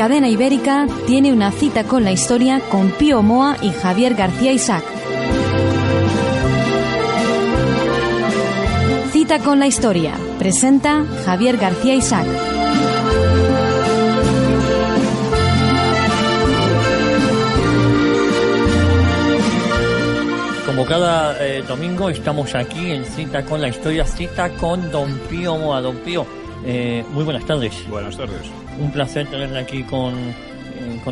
cadena ibérica tiene una cita con la historia con Pío Moa y Javier García Isaac. Cita con la historia. Presenta Javier García Isaac. Como cada domingo estamos aquí en Cita con la Historia, cita con don Pío Moa. Don Pío, muy buenas tardes. Buenas tardes. Un placer tenerle aquí con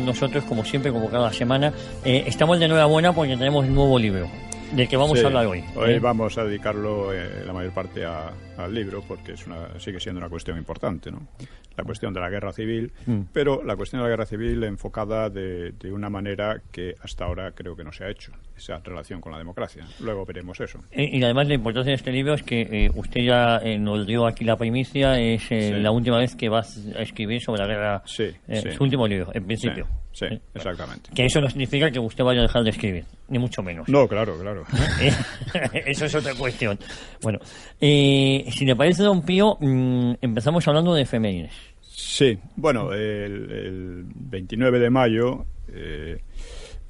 nosotros, como siempre, como cada semana. Estamos de enhorabuena porque tenemos un nuevo libro, del que vamos a hablar hoy. Hoy vamos a dedicarlo la mayor parte al libro, porque sigue siendo una cuestión importante, ¿no? La cuestión de la guerra civil, pero la cuestión de la guerra civil enfocada de una manera que hasta ahora creo que no se ha hecho, esa relación con la democracia. Luego veremos eso. Y además la importancia de este libro es que usted ya nos dio aquí la primicia, es la última vez que vas a escribir sobre la guerra, su último libro, en principio. Sí, exactamente. Que eso no significa que usted vaya a dejar de escribir, ni mucho menos. No, claro. Eso es otra cuestión. Bueno, si le parece, don Pío, empezamos hablando de efemérides. Sí, bueno, el 29 de mayo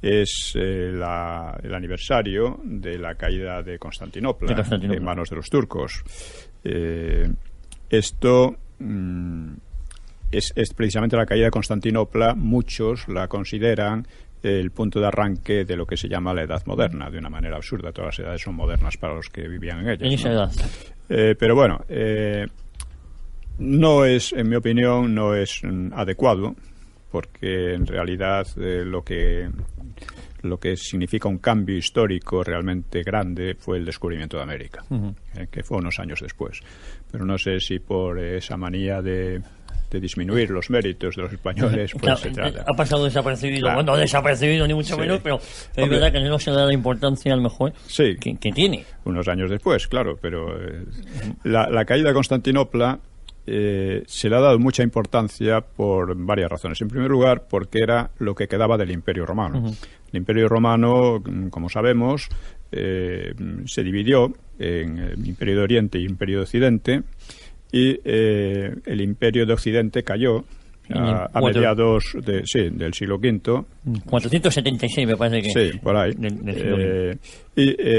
es el aniversario de la caída de Constantinopla en manos de los turcos. Esto es precisamente la caída de Constantinopla. Muchos la consideran el punto de arranque de lo que se llama la Edad Moderna, de una manera absurda. Todas las edades son modernas para los que vivían en ellas. En esa edad. Pero bueno, no es, en mi opinión, no es adecuado, porque en realidad lo que significa un cambio histórico realmente grande fue el descubrimiento de América, que fue unos años después. Pero no sé si por esa manía de disminuir los méritos de los españoles, pues claro, se trata. Ha pasado desapercibido, Claro. Bueno, no desapercibido ni mucho menos, pero es verdad que no se le da la importancia, a lo mejor, que tiene. Unos años después, claro, pero la caída de Constantinopla se le ha dado mucha importancia por varias razones. En primer lugar, porque era lo que quedaba del Imperio Romano. El Imperio Romano, como sabemos, se dividió en el Imperio de Oriente y Imperio de Occidente, y el Imperio de Occidente cayó a mediados del siglo V. 476 me parece que. Sí, por ahí.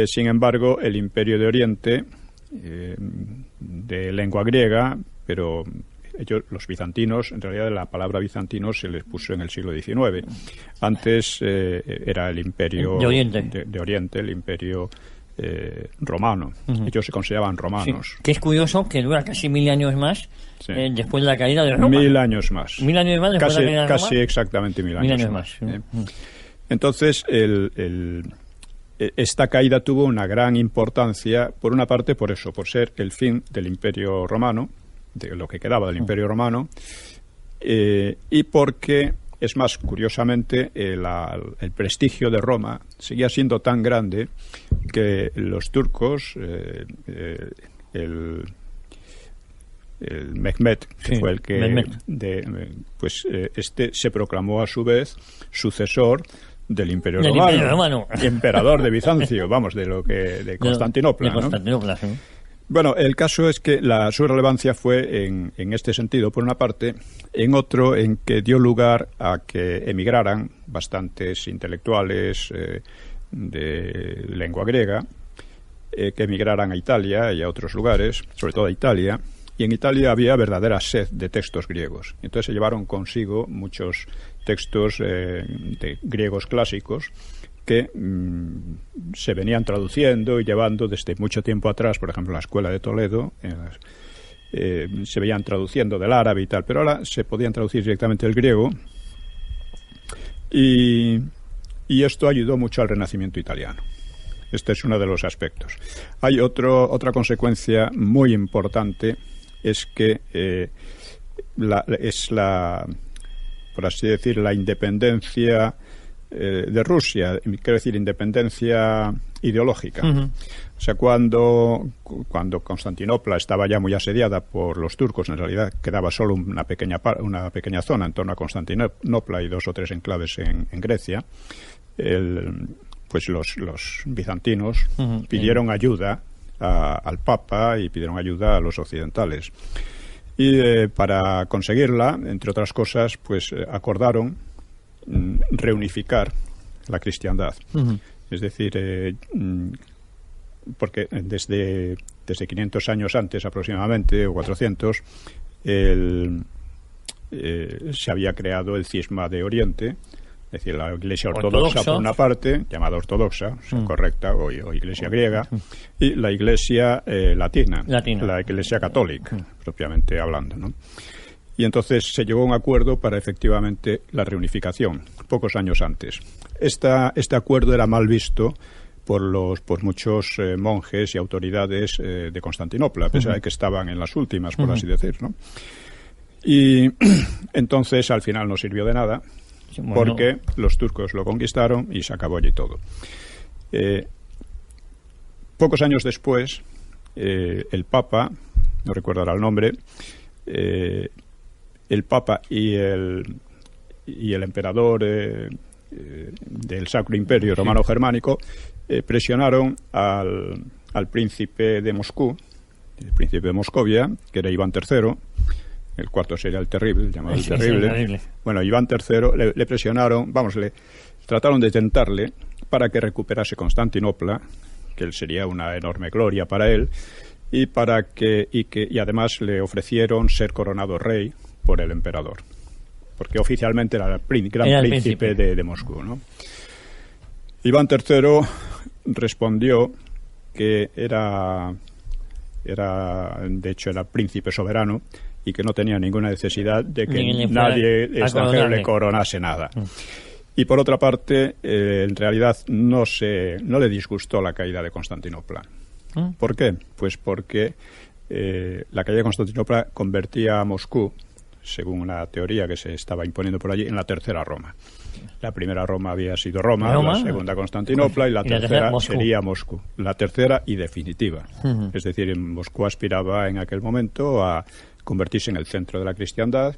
Sin embargo, el Imperio de Oriente, de lengua griega, pero ellos, los bizantinos, en realidad la palabra bizantino se les puso en el siglo XIX. Antes era el Imperio de Oriente, el Imperio romano. Ellos se consideraban romanos. Sí, que es curioso que dura casi 1000 años más después de la caída de Roma. 1000 años más. 1000 años más después de la caída de Roma. Casi exactamente 1000 años más. Entonces, esta caída tuvo una gran importancia, por una parte por eso, por ser el fin del Imperio Romano, de lo que quedaba del Imperio Romano, y porque, es más, curiosamente, el prestigio de Roma seguía siendo tan grande que los turcos, el Mehmed, que fue el que este se proclamó a su vez sucesor del Imperio Romano. Emperador de Bizancio, vamos, de Constantinopla. Bueno, el caso es que su relevancia fue en este sentido, por una parte, en otro, en que dio lugar a que emigraran bastantes intelectuales de lengua griega, que emigraran a Italia y a otros lugares, sobre todo a Italia, y en Italia había verdadera sed de textos griegos. Entonces se llevaron consigo muchos textos de griegos clásicos que se venían traduciendo y llevando desde mucho tiempo atrás. Por ejemplo, en la Escuela de Toledo se veían traduciendo del árabe y tal, pero ahora se podían traducir directamente del griego, y esto ayudó mucho al Renacimiento italiano. Este es uno de los aspectos. Hay otra consecuencia muy importante, es que por así decir, la independencia de Rusia, quiero decir, independencia ideológica. O sea, cuando Constantinopla estaba ya muy asediada por los turcos, en realidad quedaba solo una pequeña zona en torno a Constantinopla y 2 o 3 enclaves en Grecia, pues los bizantinos pidieron ayuda al Papa y pidieron ayuda a los occidentales. Y para conseguirla, entre otras cosas, pues acordaron reunificar la cristiandad. Es decir, porque desde 500 años antes aproximadamente, o 400, se había creado el cisma de Oriente, es decir, la Iglesia ortodoxa por una parte, llamada ortodoxa, correcta, o Iglesia griega, y la Iglesia latina, la Iglesia católica, propiamente hablando, ¿no? Y entonces se llegó a un acuerdo para efectivamente la reunificación, pocos años antes. Este acuerdo era mal visto por muchos monjes y autoridades de Constantinopla, a pesar de que estaban en las últimas, por así decir, ¿no? Y entonces al final no sirvió de nada, porque los turcos lo conquistaron y se acabó allí todo. Pocos años después, el Papa, no recuerdo ahora el nombre, el Papa y el emperador del Sacro Imperio Romano Germánico presionaron al príncipe de Moscú, el príncipe de Moscovia, que era Iván III. El cuarto sería el Terrible, llamado el Terrible. Bueno, Iván III le presionaron, le trataron de tentarle para que recuperase Constantinopla, que sería una enorme gloria para él, y además le ofrecieron ser coronado rey por el emperador, porque oficialmente era el gran príncipe de Moscú, ¿no? Iván III respondió que de hecho era príncipe soberano y que no tenía ninguna necesidad de que nadie extranjero le coronase nada. Y por otra parte, en realidad no le disgustó la caída de Constantinopla. ¿Por qué? Pues porque la caída de Constantinopla convertía a Moscú, según una teoría que se estaba imponiendo por allí, en la tercera Roma. La primera Roma había sido Roma, la segunda Constantinopla y la tercera sería Moscú. La tercera y definitiva. Es decir, Moscú aspiraba en aquel momento a convertirse en el centro de la cristiandad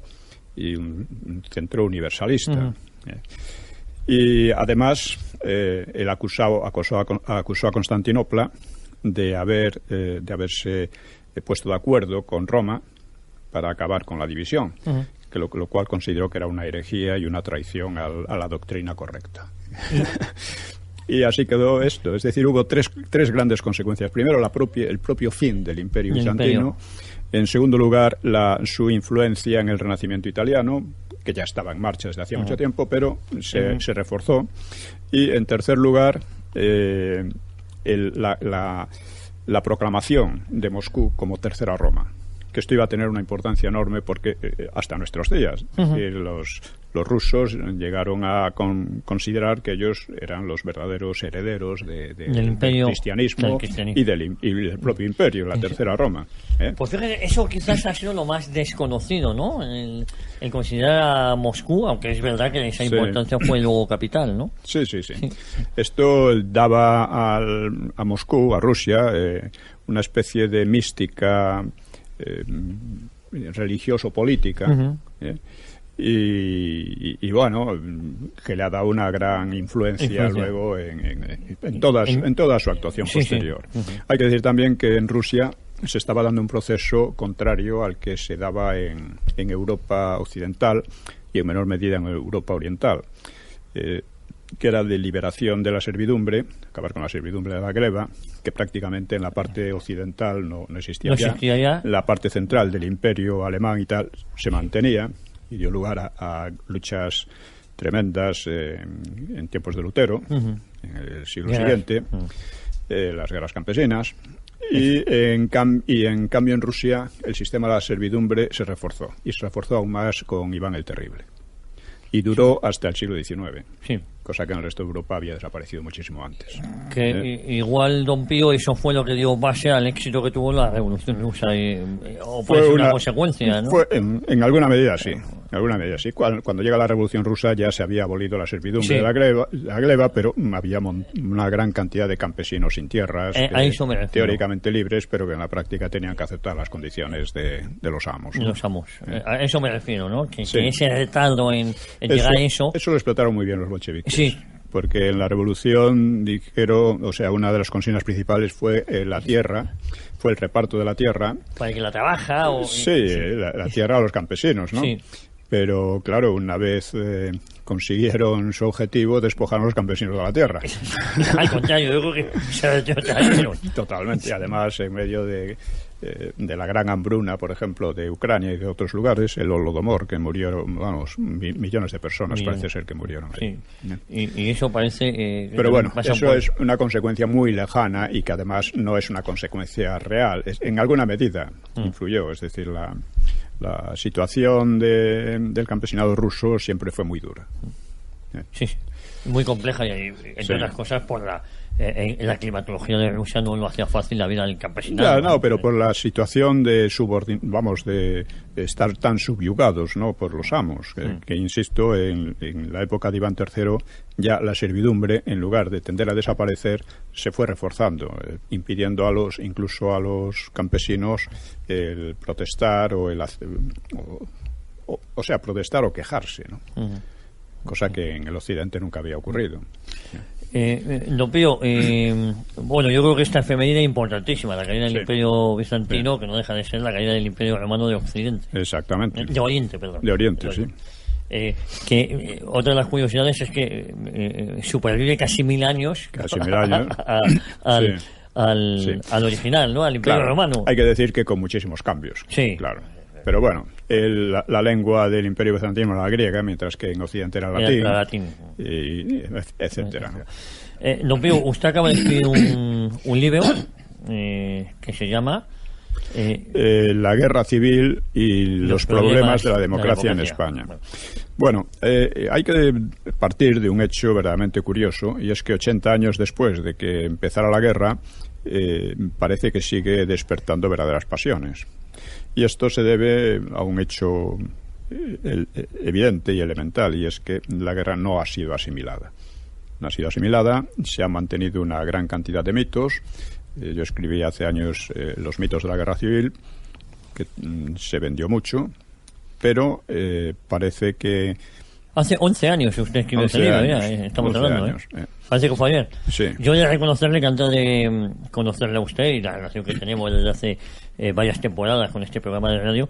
y un centro universalista. Y además, él acusó a Constantinopla de haberse puesto de acuerdo con Roma para acabar con la división, lo cual consideró que era una herejía y una traición a la doctrina correcta. Y así quedó esto. Es decir, hubo tres grandes consecuencias. Primero, el propio fin del Imperio bizantino. En segundo lugar, su influencia en el Renacimiento italiano, que ya estaba en marcha desde hacía mucho tiempo, pero se reforzó. Y en tercer lugar, la proclamación de Moscú como tercera Roma, que esto iba a tener una importancia enorme porque hasta nuestros días los rusos llegaron a considerar que ellos eran los verdaderos herederos del cristianismo y del propio imperio, la tercera Roma. Pues fíjate, eso quizás ha sido lo más desconocido, ¿no? El considerar a Moscú, aunque es verdad que esa importancia fue luego capital, ¿no? Sí. Esto daba a Moscú, a Rusia, una especie de mística religioso-política, y bueno, que le ha dado una gran influencia luego en toda su actuación posterior. Hay que decir también que en Rusia se estaba dando un proceso contrario al que se daba en Europa occidental y en menor medida en Europa oriental, que era de liberación de la servidumbre, acabar con la servidumbre de la gleba, que prácticamente en la parte occidental no existía ya. La parte central del imperio alemán y tal se mantenía y dio lugar a luchas tremendas en tiempos de Lutero, en el siglo siguiente, las guerras campesinas. Y en cambio en Rusia el sistema de la servidumbre se reforzó, y se reforzó aún más con Iván el Terrible. Y duró hasta el siglo XIX, cosa que en el resto de Europa había desaparecido muchísimo antes. Que igual, don Pío, eso fue lo que dio base al éxito que tuvo la Revolución Rusa, o puede ser una consecuencia, ¿no? En alguna medida sí. Cuando llega la Revolución Rusa ya se había abolido la servidumbre de la gleba, pero había una gran cantidad de campesinos sin tierras, teóricamente libres, pero que en la práctica tenían que aceptar las condiciones de los amos. A eso me refiero, ¿no? Que ese retardo en llegar a eso... Eso lo explotaron muy bien los bolcheviques. Sí. porque en la revolución dijeron, o sea, una de las consignas principales fue la tierra, fue el reparto de la tierra. Para que la trabaja o... Sí, la tierra a los campesinos, ¿no? Sí. Pero, claro, una vez consiguieron su objetivo, despojaron a los campesinos de la tierra. Al contrario, yo creo que se trajeron. Totalmente. Y además, en medio de la gran hambruna, por ejemplo, de Ucrania y de otros lugares, el Holodomor, que murieron, vamos, millones de personas parece ser que murieron ahí. Sí. Y eso parece... Pero bueno, eso es una consecuencia muy lejana y que además no es una consecuencia real. En alguna medida influyó, es decir, la situación del campesinado ruso siempre fue muy dura. Sí, muy compleja y entre otras cosas por la climatología de Rusia no lo hacía fácil la vida del campesinado. Ya, no, pero por la situación de estar tan subyugados, ¿no?, por los amos, que insisto, en la época de Iván III ya la servidumbre, en lugar de tender a desaparecer, se fue reforzando, impidiendo incluso a los campesinos el protestar o sea, protestar o quejarse, ¿no? Cosa que en el Occidente nunca había ocurrido. Don Pío, bueno, yo creo que esta efeméride es importantísima, la caída del Imperio Bizantino, que no deja de ser la caída del Imperio Romano de Occidente. Exactamente. De Oriente, perdón. De Oriente, sí. Otra de las curiosidades es que supervive casi 1000 años, al original, ¿no? Al Imperio Romano. Hay que decir que con muchísimos cambios. Sí. Claro. Pero bueno, la lengua del Imperio Bizantino era la griega, mientras que en Occidente era el latín. Etcétera. Don Pío, usted acaba de escribir un libro que se llama... La guerra civil y los problemas de la democracia en España. Bueno, hay que partir de un hecho verdaderamente curioso, y es que 80 años después de que empezara la guerra, parece que sigue despertando verdaderas pasiones. Y esto se debe a un hecho evidente y elemental, y es que la guerra no ha sido asimilada. No ha sido asimilada, se han mantenido una gran cantidad de mitos. Yo escribí hace años los mitos de la guerra civil, que se vendió mucho, pero parece que... Hace 11 años usted escribió ese libro, estamos hablando, años, Parece que fue ayer. Sí. Yo he de reconocerle que antes de conocerle a usted y la relación que tenemos desde hace varias temporadas con este programa de radio,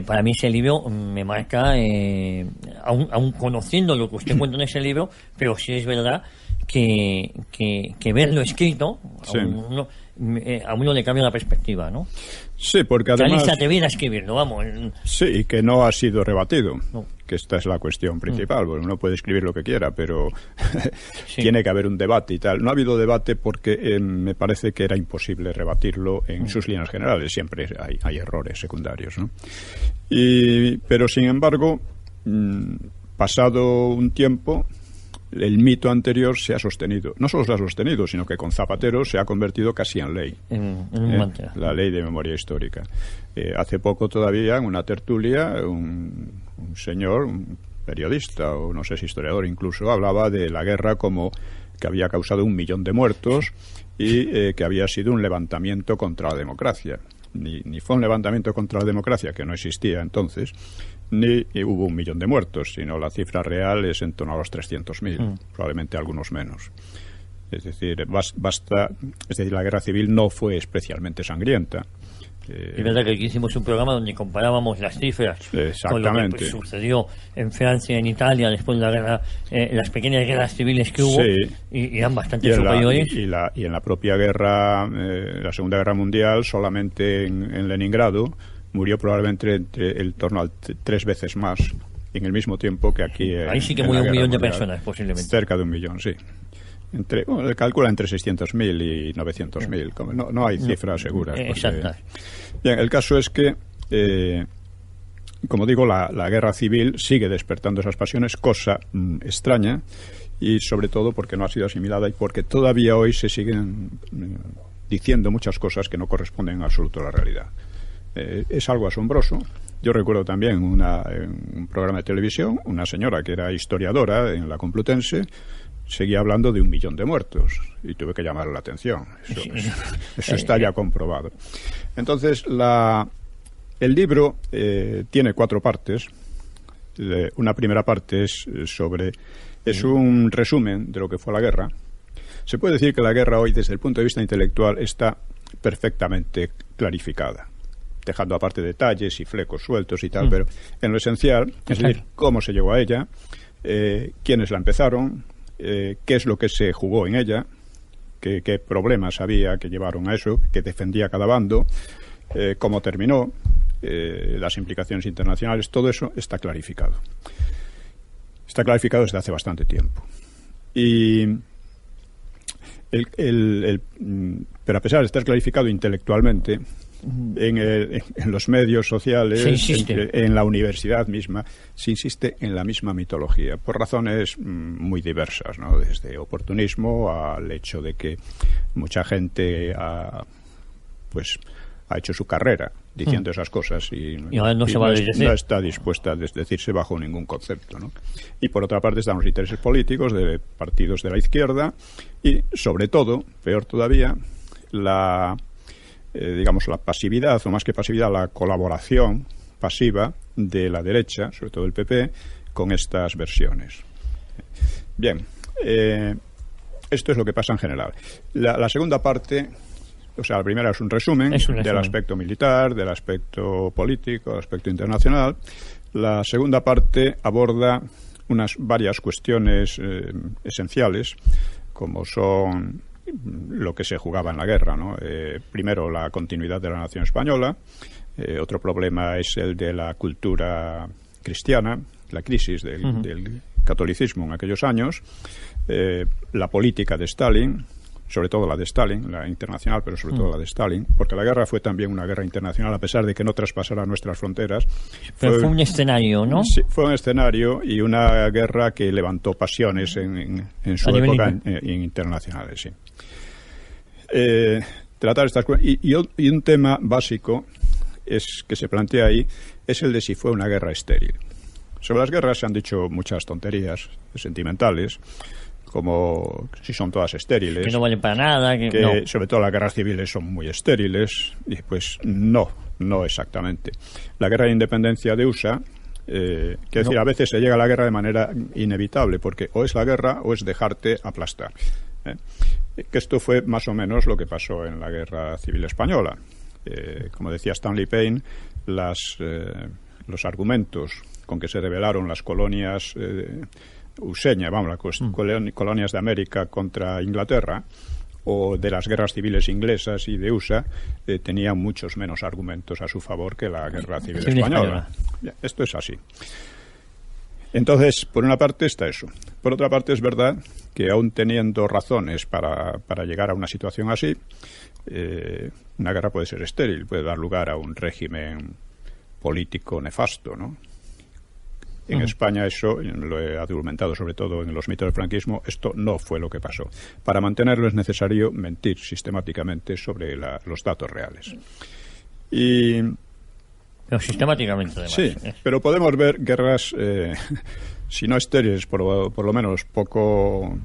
para mí ese libro me marca, aún conociendo lo que usted cuenta en ese libro, pero sí es verdad que verlo escrito a uno le cambia la perspectiva, ¿no? Sí, porque además... Que se atreviera a escribirlo, vamos. Sí, y que no ha sido rebatido, que esta es la cuestión principal. Bueno, uno puede escribir lo que quiera, pero tiene que haber un debate y tal. No ha habido debate porque me parece que era imposible rebatirlo en sus líneas generales. Siempre hay errores secundarios, ¿no? Pero, sin embargo, pasado un tiempo... el mito anterior se ha sostenido. No solo se ha sostenido, sino que con Zapatero se ha convertido casi en ley. La ley de memoria histórica. Hace poco todavía, en una tertulia, un señor, un periodista, o no sé si historiador incluso, hablaba de la guerra como que había causado 1 millón de muertos y que había sido un levantamiento contra la democracia. Ni fue un levantamiento contra la democracia, que no existía entonces, ni hubo 1 millón de muertos, sino la cifra real es en torno a los 300.000, probablemente algunos menos. Es decir, la guerra civil no fue especialmente sangrienta. Es verdad que aquí hicimos un programa donde comparábamos las cifras con lo que sucedió en Francia, en Italia, después de la guerra, las pequeñas guerras civiles que hubo, y eran bastante superiores. Y en la propia guerra, la Segunda Guerra Mundial, solamente en Leningrado, murió probablemente en torno a 3 veces más en el mismo tiempo que aquí. Ahí sí que murió 1 millón de personas, posiblemente. Cerca de 1 millón, sí. Calcula entre 600.000 y 900.000. No hay cifras seguras. Exacto. Bien, el caso es que, como digo, la guerra civil sigue despertando esas pasiones, cosa extraña, y sobre todo porque no ha sido asimilada y porque todavía hoy se siguen diciendo muchas cosas que no corresponden en absoluto a la realidad. Es algo asombroso. Yo recuerdo también en un programa de televisión, una señora que era historiadora en la Complutense seguía hablando de 1 millón de muertos y tuve que llamar la atención. Eso está ya comprobado. Entonces, el libro tiene 4 partes. Una primera parte es sobre es un resumen de lo que fue la guerra. Se puede decir que la guerra hoy, desde el punto de vista intelectual, está perfectamente clarificada, dejando aparte detalles y flecos sueltos y tal, pero en lo esencial, es decir, cómo se llegó a ella, quiénes la empezaron, qué es lo que se jugó en ella, qué problemas había que llevaron a eso, qué defendía cada bando, cómo terminó, las implicaciones internacionales, todo eso está clarificado. Está clarificado desde hace bastante tiempo. Pero a pesar de estar clarificado intelectualmente, en los medios sociales, en la universidad misma, se insiste en la misma mitología, por razones muy diversas, ¿no? Desde oportunismo al hecho de que mucha gente ha hecho su carrera diciendo esas cosas y no está dispuesta a desdecirse bajo ningún concepto, ¿no? Y por otra parte están los intereses políticos de partidos de la izquierda y, sobre todo, peor todavía, la pasividad, o más que pasividad, la colaboración pasiva de la derecha, sobre todo el PP, con estas versiones. Bien, esto es lo que pasa en general. La segunda parte, o sea, la primera es un resumen del aspecto militar, del aspecto político, del aspecto internacional. La segunda parte aborda varias cuestiones esenciales, como son lo que se jugaba en la guerra, ¿no? Primero, la continuidad de la nación española. Otro problema es el de la cultura cristiana, la crisis del catolicismo en aquellos años. La política de Stalin, sobre todo la de Stalin, la internacional, pero sobre todo la de Stalin, porque la guerra fue también una guerra internacional, a pesar de que no traspasara nuestras fronteras. Pero fue un escenario, ¿no? Sí, fue un escenario y una guerra que levantó pasiones en su época internacionales, sí. Tratar estas cosas. Y un tema básico que se plantea ahí es el de si fue una guerra estéril. Sobre las guerras se han dicho muchas tonterías sentimentales, como si son todas estériles. Que no valen para nada. Que sobre todo las guerras civiles son muy estériles. Y pues no exactamente. La guerra de independencia de USA, decir, a veces se llega a la guerra de manera inevitable, porque o es la guerra o es dejarte aplastar. Que esto fue más o menos lo que pasó en la Guerra Civil Española. Como decía Stanley Payne, los argumentos con que se rebelaron las colonias useñas, las colonias de América contra Inglaterra, o de las guerras civiles inglesas y de USA, tenían muchos menos argumentos a su favor que la Guerra Civil Española. Esto es así. Entonces, por una parte está eso. Por otra parte, es verdad que aún teniendo razones para llegar a una situación así, una guerra puede ser estéril, puede dar lugar a un régimen político nefasto, ¿no? En España eso, lo he argumentado sobre todo en los mitos del franquismo, esto no fue lo que pasó. Para mantenerlo es necesario mentir sistemáticamente sobre los datos reales. Pero sistemáticamente, además. Sí, pero podemos ver guerras, si no estériles, por lo menos poco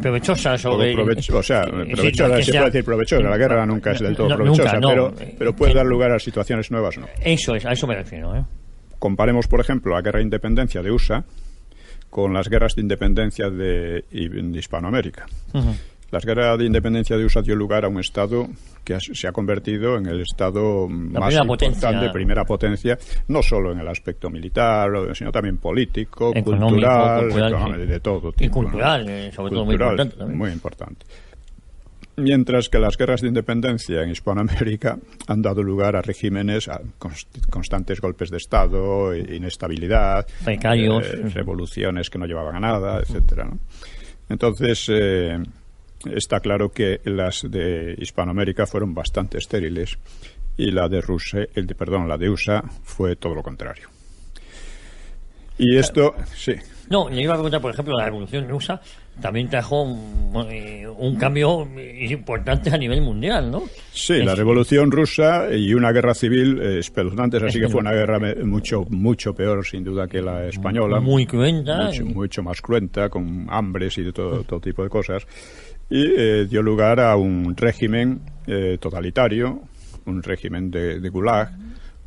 provechosas. Provechosas, se puede decir provechosa. La guerra nunca es del todo provechosa, pero puede dar lugar a situaciones nuevas, ¿no? Eso es, a eso me refiero, Comparemos, por ejemplo, la guerra de independencia de USA con las guerras de independencia de Hispanoamérica. Las guerras de independencia de USA dio lugar a un Estado que se ha convertido en el Estado más importante, primera potencia, no solo en el aspecto militar, sino también político, cultural, de todo tipo. Y cultural, sobre todo muy importante también. Muy importante. Mientras que las guerras de independencia en Hispanoamérica han dado lugar a regímenes, a constantes golpes de Estado, inestabilidad, revoluciones que no llevaban a nada, etcétera, ¿no? Entonces, está claro que las de Hispanoamérica fueron bastante estériles y la de USA fue todo lo contrario. Y esto, sí. No, le iba a preguntar, por ejemplo, la revolución rusa también trajo un cambio importante a nivel mundial, ¿no? Sí, la revolución rusa y una guerra civil espeluznantes, así que fue una guerra mucho peor, sin duda, que la española. Muy cruenta. Mucho más cruenta, con hambres y de todo tipo de cosas. Y dio lugar a un régimen totalitario, un régimen de Gulag,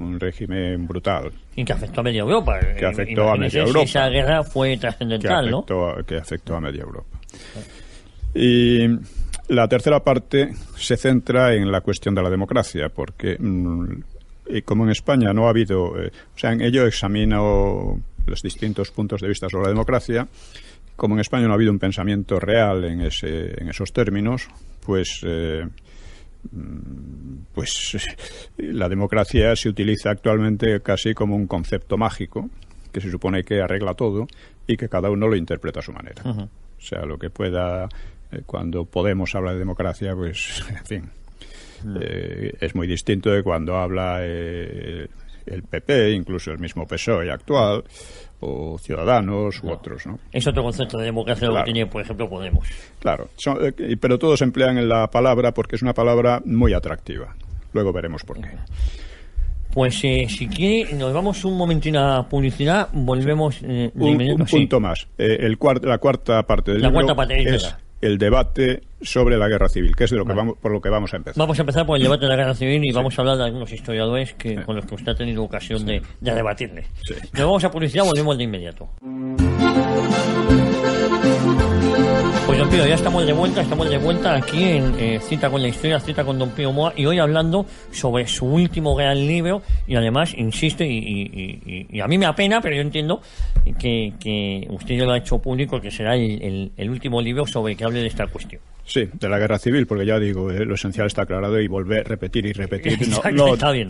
un régimen brutal. Y que afectó a media Europa. Que afectó a media Europa. Esa guerra fue trascendental, ¿no? Que afectó a media Europa. Y la tercera parte se centra en la cuestión de la democracia, porque como en España no ha habido... o sea, en ello examino los distintos puntos de vista sobre la democracia. Como en España no ha habido un pensamiento real en esos términos, pues la democracia se utiliza actualmente casi como un concepto mágico que se supone que arregla todo y que cada uno lo interpreta a su manera. O sea, lo que pueda, cuando Podemos habla de democracia, pues, en fin, es muy distinto de cuando habla el PP, incluso el mismo PSOE actual, o Ciudadanos u otros, ¿no? Es otro concepto de democracia, claro, lo que tiene, por ejemplo, Podemos. Claro, pero todos emplean en la palabra porque es una palabra muy atractiva. Luego veremos por qué. Pues si quiere, nos vamos un momentín a publicidad, volvemos de inmediato. Un punto más. La cuarta parte del libro es el debate sobre la guerra civil, que es de lo que por lo que vamos a empezar. Vamos a empezar por el debate de la guerra civil y vamos a hablar de algunos historiadores con los que usted ha tenido ocasión de debatirle. Sí. Nos vamos a publicidad, volvemos de inmediato. Pues don Pío, ya estamos de vuelta aquí en Cita con la Historia, Cita con don Pío Moa, y hoy hablando sobre su último gran libro, y además, insiste, y a mí me apena, pero yo entiendo que usted ya lo ha hecho público, que será el último libro sobre que hable de esta cuestión. Sí, de la guerra civil, porque ya digo, lo esencial está aclarado y repetir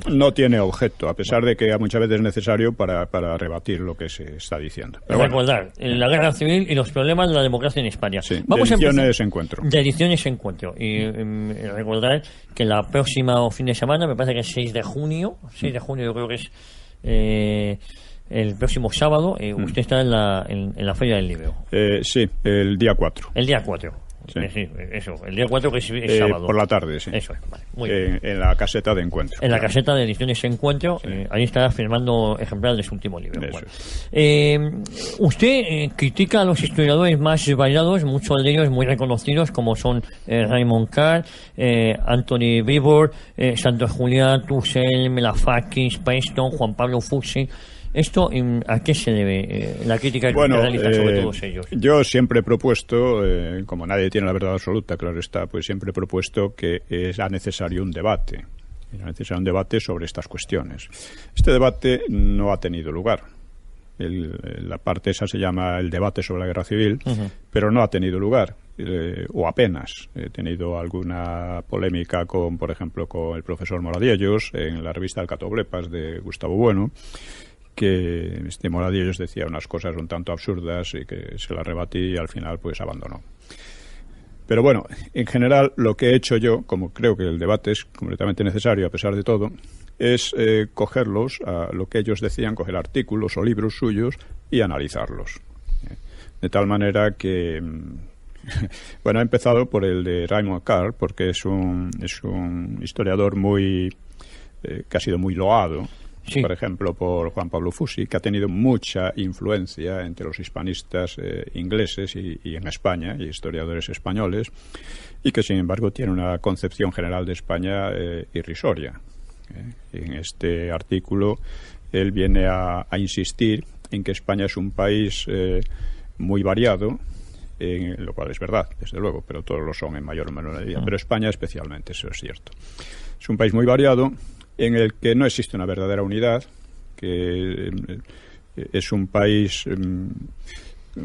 no tiene objeto, a pesar de que muchas veces es necesario para rebatir lo que se está diciendo. Pero recordar, la guerra civil y los problemas de la democracia en España. Sí, vamos de ediciones Encuentro. De ediciones Encuentro. Y recordar que la próxima fin de semana, me parece que es 6 de junio yo creo que es el próximo sábado, usted está en la Feria del Libro. Sí, el día 4. El día 4. Sí, eso, el día 4 que es sábado. Por la tarde, sí. Eso es, vale, muy bien. En la caseta de Encuentro. En la caseta de ediciones Encuentro, sí. Ahí estará firmando ejemplar de su último libro. Bueno. Usted critica a los historiadores más variados, muchos de ellos muy reconocidos, como son Raymond Carr, Anthony Beevor, Santos Julián, Tussell, Melafakis, Preston, Juan Pablo Fuchsi. ¿Esto a qué se debe la crítica que realiza sobre todos ellos? Yo siempre he propuesto, como nadie tiene la verdad absoluta, claro está, pues siempre he propuesto que es necesario un debate. Era necesario un debate sobre estas cuestiones. Este debate no ha tenido lugar. La parte esa se llama el debate sobre la guerra civil, pero no ha tenido lugar, o apenas. He tenido alguna polémica por ejemplo, con el profesor Moradiellos en la revista El Catoblepas de Gustavo Bueno, que este Moradiellos decía unas cosas un tanto absurdas y que se las rebatí y al final pues abandonó. Pero bueno, en general lo que he hecho yo, como creo que el debate es completamente necesario a pesar de todo, es cogerlos a lo que ellos decían, coger artículos o libros suyos y analizarlos. De tal manera que bueno, he empezado por el de Raymond Carr, porque es un historiador que ha sido muy loado. Sí. Por ejemplo, por Juan Pablo Fuchsi, que ha tenido mucha influencia entre los hispanistas ingleses y en España, y historiadores españoles, y que sin embargo tiene una concepción general de España irrisoria. En este artículo él viene a insistir en que España es un país muy variado, lo cual es verdad, desde luego, pero todos lo son en mayor o menor medida, pero España especialmente, eso es cierto. Es un país muy variado, en el que no existe una verdadera unidad, que es un país,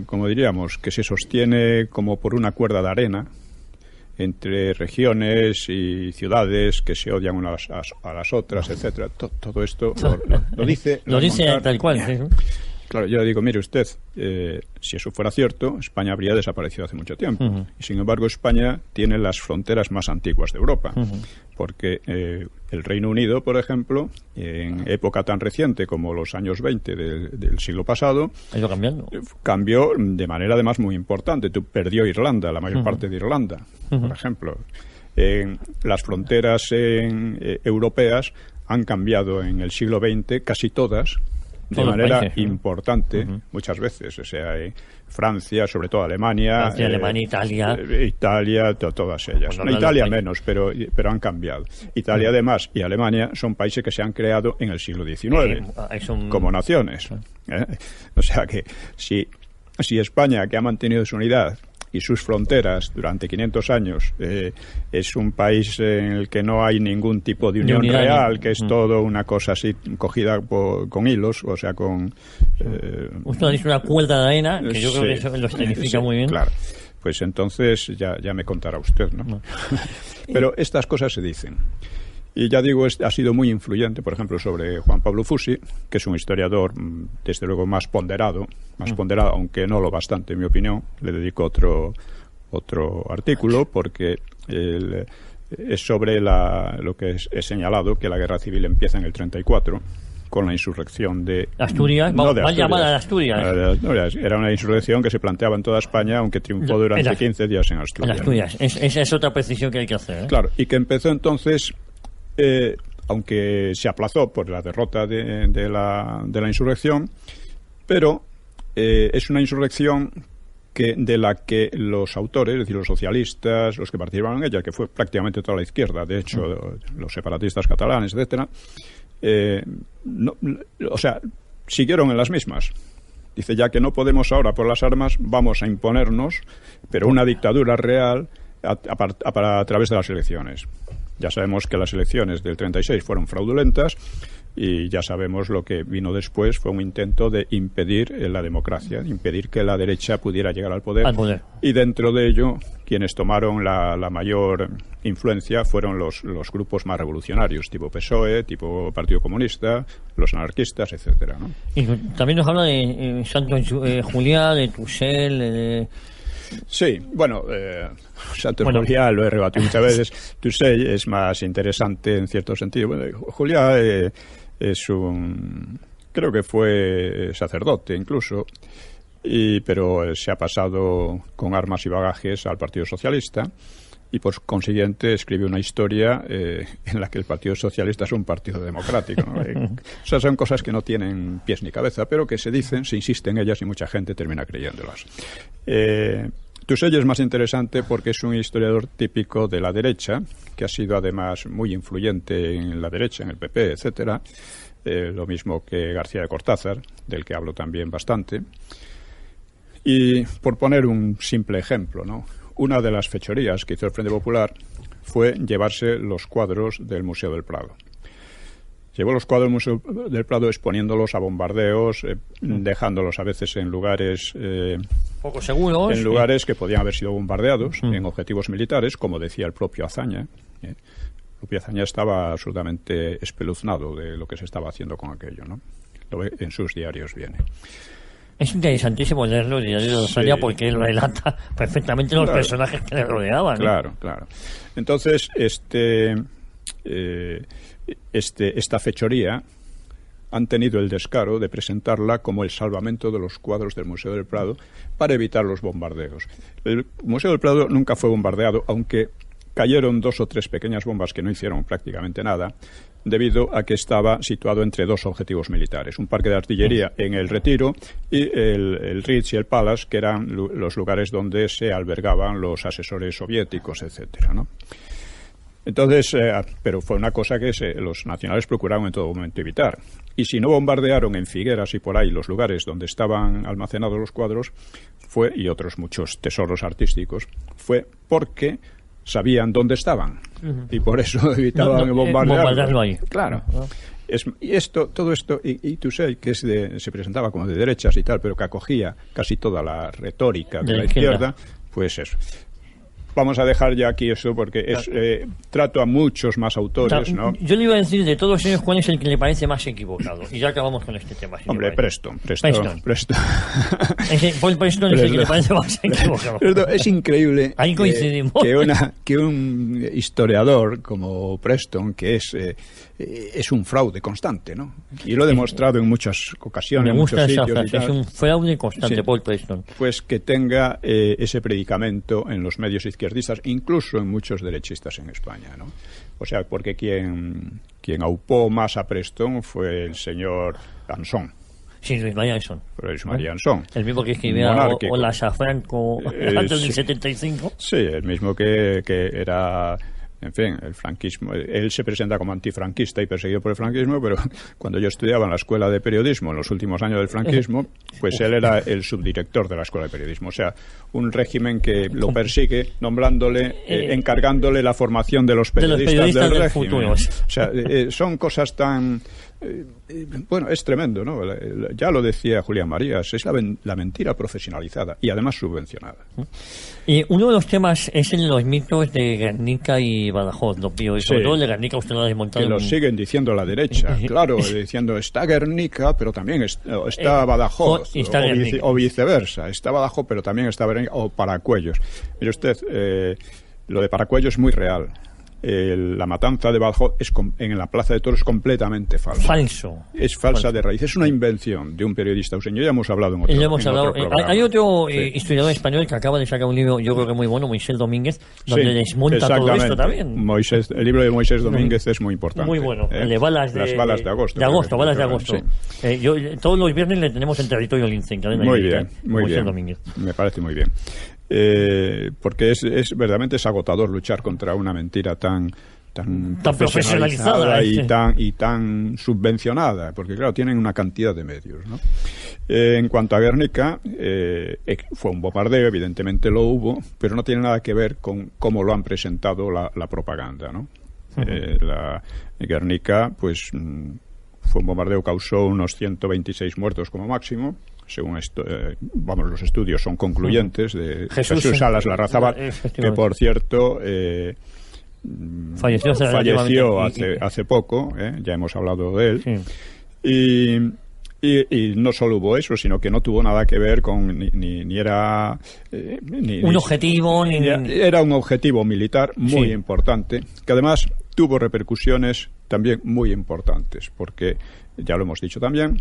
como diríamos, que se sostiene como por una cuerda de arena entre regiones y ciudades que se odian unas a las otras, etcétera. Todo esto lo dice... Lo dice tal cual. Sí. Claro, yo le digo, mire usted, si eso fuera cierto, España habría desaparecido hace mucho tiempo. Y sin embargo, España tiene las fronteras más antiguas de Europa. Porque el Reino Unido, por ejemplo, en época tan reciente como los años 20 del siglo pasado, ha ido cambiando. Cambió de manera además muy importante. Perdió Irlanda, la mayor parte de Irlanda, por ejemplo. Las fronteras europeas han cambiado en el siglo XX, casi todas, de manera importante, muchas veces. O sea, Francia, sobre todo Alemania, Italia, todas ellas. Bueno, Italia menos, pero han cambiado. Italia, además, y Alemania son países que se han creado en el siglo XIX como naciones. O sea que si España, que ha mantenido su unidad y sus fronteras durante 500 años, es un país en el que no hay ningún tipo de unión real, que es todo una cosa así cogida con hilos, o sea, con... Usted ha dicho una cuerda de arena, que yo creo que eso lo significa muy bien. Claro, pues entonces ya me contará usted, ¿no? Pero estas cosas se dicen. Y ya digo, ha sido muy influyente, por ejemplo, sobre Juan Pablo Fusi, que es un historiador, desde luego, más ponderado, aunque no lo bastante, en mi opinión. Le dedico otro artículo, porque es sobre lo que he señalado, que la guerra civil empieza en el 34, con la insurrección de... Asturias, mal llamada de Asturias. Era una insurrección que se planteaba en toda España, aunque triunfó durante 15 días en Asturias. En Asturias, esa es otra precisión que hay que hacer. Claro, y que empezó entonces... aunque se aplazó por la derrota de la insurrección, pero es una insurrección de la que los autores, es decir, los socialistas, los que participaron en ella, que fue prácticamente toda la izquierda, de hecho, los separatistas catalanes, etcétera, siguieron en las mismas. Dice, ya que no podemos ahora por las armas, vamos a imponernos, pero una dictadura real a través de las elecciones. Ya sabemos que las elecciones del 36 fueron fraudulentas y ya sabemos lo que vino después fue un intento de impedir la democracia, impedir que la derecha pudiera llegar al poder. Y dentro de ello, quienes tomaron la mayor influencia fueron los grupos más revolucionarios, tipo PSOE, tipo Partido Comunista, los anarquistas, etcétera, ¿no? Y también nos habla de Santos Juliá, de Toussaint, Sí, bueno, Juliá lo he rebatido muchas veces. Toussaint es más interesante en cierto sentido. Bueno, Juliá es creo que fue sacerdote incluso, pero se ha pasado con armas y bagajes al Partido Socialista y por consiguiente escribe una historia en la que el Partido Socialista es un partido democrático, ¿no? O sea, son cosas que no tienen pies ni cabeza, pero que se dicen, se insiste en ellas y mucha gente termina creyéndolas. Toussaint es más interesante porque es un historiador típico de la derecha, que ha sido además muy influyente en la derecha, en el PP, etcétera. Lo mismo que García de Cortázar, del que hablo también bastante. Y por poner un simple ejemplo, ¿no? Una de las fechorías que hizo el Frente Popular fue llevarse los cuadros del Museo del Prado. Llevó los cuadros del Museo del Prado exponiéndolos a bombardeos, dejándolos a veces en lugares poco seguros, en lugares que podían haber sido bombardeados, en objetivos militares, como decía el propio Azaña. El propio Azaña estaba absolutamente espeluznado de lo que se estaba haciendo con aquello, ¿no? En sus diarios viene. Es interesantísimo leerlo, el diario de Azaña, porque él relata perfectamente los personajes que le rodeaban, ¿no? Claro. Entonces, esta fechoría han tenido el descaro de presentarla como el salvamento de los cuadros del Museo del Prado para evitar los bombardeos. El Museo del Prado nunca fue bombardeado, aunque cayeron 2 o 3 pequeñas bombas que no hicieron prácticamente nada, debido a que estaba situado entre 2 objetivos militares, un parque de artillería en el Retiro y el Ritz y el Palace, que eran los lugares donde se albergaban los asesores soviéticos, etcétera, ¿no? Entonces, pero fue una cosa que los nacionales procuraron en todo momento evitar. Y si no bombardearon en Figueras y por ahí los lugares donde estaban almacenados los cuadros, y otros muchos tesoros artísticos, fue porque sabían dónde estaban. Y por eso evitaban bombardearlo ahí. Claro. Todo esto, y Toussaint, que se presentaba como de derechas y tal, pero que acogía casi toda la retórica de la izquierda, pues eso. Vamos a dejar ya aquí eso porque trato a muchos más autores, ¿no? Yo le iba a decir de todos ellos cuál es el que le parece más equivocado. Y ya acabamos con este tema. Hombre, Preston. Paul Preston es el que le parece más equivocado. Es increíble ahí coincidimos. Que un historiador como Preston, que es un fraude constante, ¿no? Y lo he demostrado en muchas ocasiones, me gusta en muchos esa sitios. frase, es un fraude constante, sí. Paul Preston. Pues que tenga ese predicamento en los medios izquierdistas, incluso en muchos derechistas en España, ¿no? O sea, porque quien aupó más a Preston fue el señor Anson, Sí, Luis María Anson. Luis María Anson. El mismo que escribía Hola Safranco antes del 75. Sí, el mismo que era... En fin, el franquismo. Él se presenta como antifranquista y perseguido por el franquismo, pero cuando yo estudiaba en la Escuela de Periodismo en los últimos años del franquismo, pues él era el subdirector de la Escuela de Periodismo. O sea, un régimen que lo persigue nombrándole, encargándole la formación de los periodistas del régimen. Futuro. O sea, son cosas tan... bueno, es tremendo, ¿no? Ya lo decía Julián Marías, es la mentira profesionalizada y además subvencionada. Y uno de los temas es en los mitos de Guernica y Badajoz, lo pío, y sobre todo el de Guernica usted lo ha desmontado. Que lo siguen diciendo la derecha, claro, diciendo está Guernica, pero también está Badajoz, o viceversa, está Badajoz, pero también está Guernica, o Paracuellos. Mire usted, lo de Paracuellos es muy real. La matanza de Badajoz en la Plaza de Toros es completamente falso. Es falsa de raíz. Es una invención de un periodista useño. Ya hemos hablado en otro programa. Hay otro historiador español que acaba de sacar un libro, yo creo que muy bueno, Moisés Domínguez, donde desmonta todo esto también. El libro de Moisés Domínguez es muy importante. Muy bueno. El de las balas de agosto. Balas de agosto. Sí. Todos los viernes le tenemos en Territorio Lince, en cadena. Muy bien. Domínguez. Me parece muy bien. Porque verdaderamente es agotador luchar contra una mentira tan profesionalizada y tan subvencionada, porque claro, tienen una cantidad de medios, ¿no? En cuanto a Guernica, fue un bombardeo, evidentemente lo hubo, pero no tiene nada que ver con cómo lo han presentado la propaganda, ¿no? La Guernica, pues fue un bombardeo, causó unos 126 muertos como máximo. Según los estudios son concluyentes de Jesús Salas Larrazábal, que por cierto falleció hace poco, ya hemos hablado de él, sí. Y no solo hubo eso, sino que no tuvo nada que ver con ni era un objetivo, era un objetivo militar muy importante, que además tuvo repercusiones también muy importantes, porque ya lo hemos dicho también,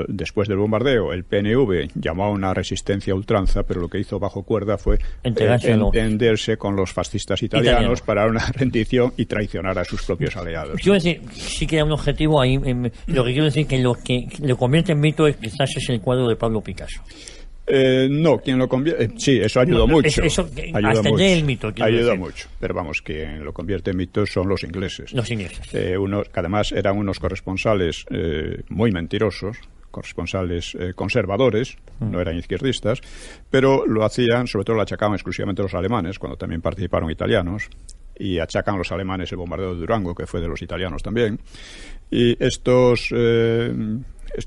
después del bombardeo, el PNV llamó a una resistencia a ultranza, pero lo que hizo bajo cuerda fue entenderse con los fascistas italianos para una rendición y traicionar a sus propios aliados. Quiero decir, sí que hay un objetivo ahí. Lo que quiero decir que lo que lo convierte en mito quizás es el cuadro de Pablo Picasso. No, quien lo convierte... sí, eso ayudó mucho. Hasta el mito. Ayudó mucho. Pero vamos, quien lo convierte en mito son los ingleses. Que además eran unos corresponsales muy mentirosos, corresponsales conservadores, no eran izquierdistas, pero lo hacían, sobre todo lo achacaban exclusivamente a los alemanes, cuando también participaron italianos, y achacan a los alemanes el bombardeo de Durango, que fue de los italianos también. Y estos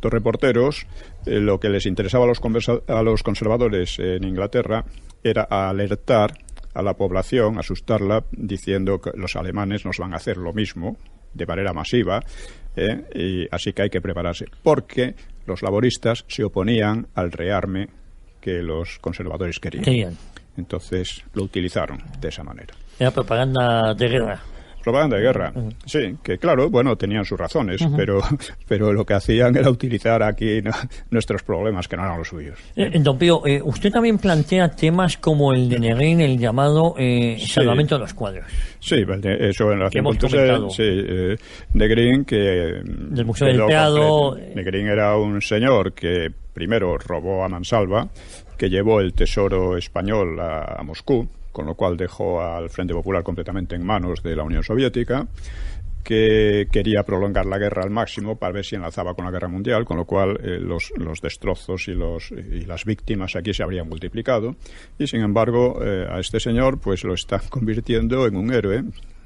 reporteros, lo que les interesaba a los conservadores en Inglaterra era alertar a la población, asustarla, diciendo que los alemanes nos van a hacer lo mismo de manera masiva, y así que hay que prepararse, porque los laboristas se oponían al rearme que los conservadores querían. Entonces lo utilizaron de esa manera. Era propaganda de guerra. Propaganda de guerra, sí, que claro, bueno, tenían sus razones, pero lo que hacían era utilizar aquí nuestros problemas, que no eran los suyos. Don Pío, usted también plantea temas como el de Negrín, el llamado salvamento de los cuadros. Sí, eso en la que hemos comentado. Negrín, que... del Museo del Prado. Negrín era un señor que primero robó a mansalva, que llevó el tesoro español a Moscú, con lo cual dejó al Frente Popular completamente en manos de la Unión Soviética, que quería prolongar la guerra al máximo para ver si enlazaba con la Guerra Mundial, con lo cual los destrozos y las víctimas aquí se habrían multiplicado, y sin embargo a este señor pues lo están convirtiendo en un héroe.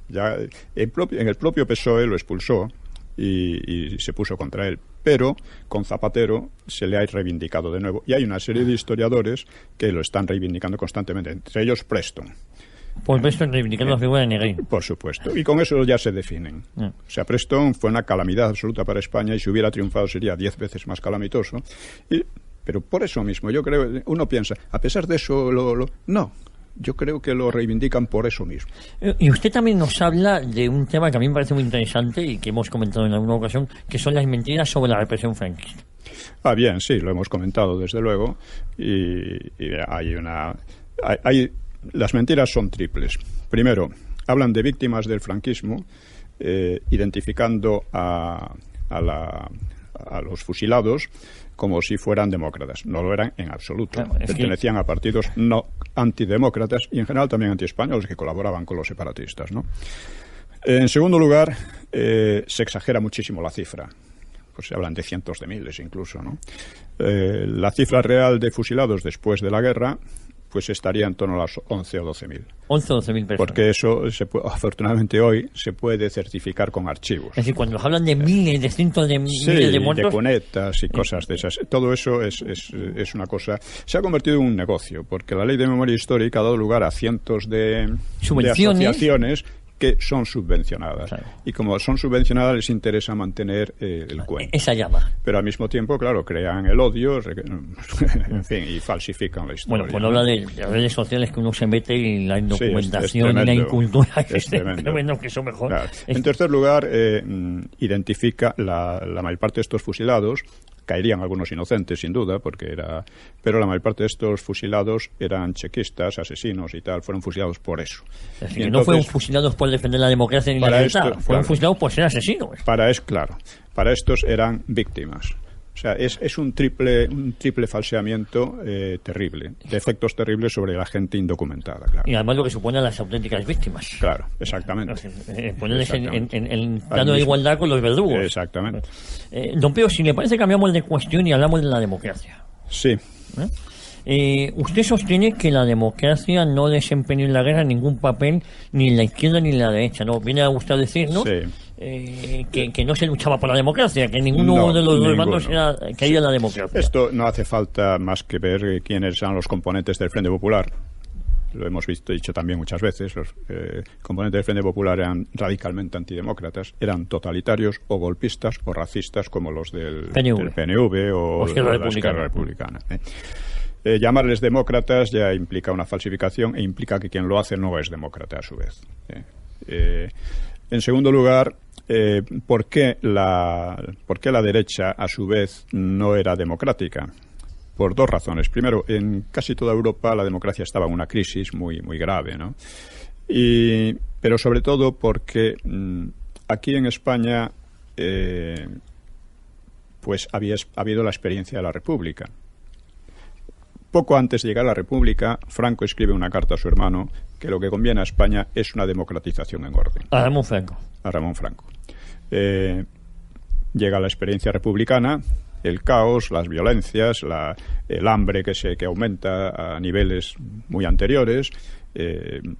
Ya en el propio PSOE lo expulsó y se puso contra él, pero con Zapatero se le ha reivindicado de nuevo, y hay una serie de historiadores que lo están reivindicando constantemente, entre ellos Preston. Pues Preston reivindicando la figura de Negrín. Por supuesto, y con eso ya se definen. O sea, Preston fue una calamidad absoluta para España, y si hubiera triunfado sería 10 veces más calamitoso, pero por eso mismo yo creo, uno piensa, a pesar de eso no. Yo creo que lo reivindican por eso mismo. Y usted también nos habla de un tema que a mí me parece muy interesante y que hemos comentado en alguna ocasión, que son las mentiras sobre la represión franquista. Bien, sí, lo hemos comentado desde luego. Y las mentiras son triples. Primero, hablan de víctimas del franquismo, identificando a a los fusilados como si fueran demócratas. No lo eran en absoluto. Claro, pertenecían a partidos no antidemócratas y en general también antiespañoles que colaboraban con los separatistas, ¿no? En segundo lugar, se exagera muchísimo la cifra. Pues se hablan de cientos de miles incluso, ¿no? La cifra real de fusilados después de la guerra pues estaría en torno a las 11 o 12.000. 11 o 12.000 personas. Porque eso, afortunadamente hoy, se puede certificar con archivos. Es decir, cuando nos hablan de miles, de cientos de miles de muertos... de cunetas y cosas de esas. Todo eso es una cosa... Se ha convertido en un negocio, porque la Ley de Memoria Histórica ha dado lugar a cientos de asociaciones que son subvencionadas. Claro. Y como son subvencionadas, les interesa mantener el cuento. Esa llama. Pero al mismo tiempo, claro, crean el odio, en fin, y falsifican la historia. Bueno, pues habla de las redes sociales que uno se mete y la indocumentación y la incultura es tremendo, que eso mejor. Claro. En tercer lugar, identifica la mayor parte de estos fusilados. Caerían algunos inocentes, sin duda, pero la mayor parte de estos fusilados eran chequistas, asesinos y tal, fueron fusilados por eso. Es decir, que no fueron fusilados por defender la democracia ni la libertad, fueron fusilados por ser asesinos. Para estos eran víctimas. O sea, es un triple falseamiento terrible, de efectos terribles sobre la gente indocumentada, claro. Y además lo que supone a las auténticas víctimas. Claro, exactamente. Ponerles en plano de igualdad con los verdugos. Exactamente. Don Pío, si le parece, cambiamos de cuestión y hablamos de la democracia. Sí. Usted sostiene que la democracia no desempeñó en la guerra ningún papel ni en la izquierda ni en la derecha, ¿no? Viene a usted decirnos que no se luchaba por la democracia, que ninguno de los dos bandos quería la democracia. Esto no hace falta más que ver quiénes eran los componentes del Frente Popular. Lo hemos dicho también muchas veces. Los componentes del Frente Popular eran radicalmente antidemócratas, eran totalitarios o golpistas o racistas como los del PNV o la Esquerra Republicana. Llamarles demócratas ya implica una falsificación e implica que quien lo hace no es demócrata a su vez. En segundo lugar, ¿por qué la derecha a su vez no era democrática? Por dos razones. Primero, en casi toda Europa la democracia estaba en una crisis muy, muy grave, ¿no? Pero sobre todo porque aquí en España pues ha habido la experiencia de la República. Poco antes de llegar a la República, Franco escribe una carta a su hermano que lo que conviene a España es una democratización en orden. A Ramón Franco. A Ramón Franco. Llega la experiencia republicana, el caos, las violencias, el hambre que aumenta a niveles muy anteriores. En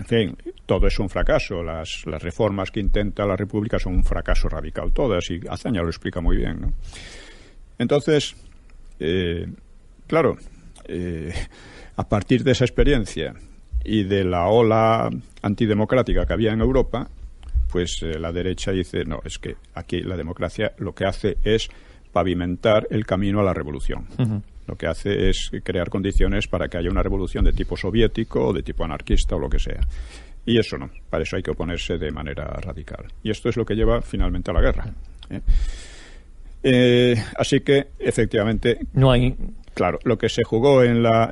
fin, todo es un fracaso. Las reformas que intenta la República son un fracaso radical todas, y Azaña lo explica muy bien, ¿no? Entonces, claro, a partir de esa experiencia y de la ola antidemocrática que había en Europa, pues la derecha dice, no, es que aquí la democracia lo que hace es pavimentar el camino a la revolución. Uh-huh. Lo que hace es crear condiciones para que haya una revolución de tipo soviético o de tipo anarquista o lo que sea. Y eso no, para eso hay que oponerse de manera radical. Y esto es lo que lleva finalmente a la guerra. Así que, efectivamente, no hay... Claro, lo que se jugó en la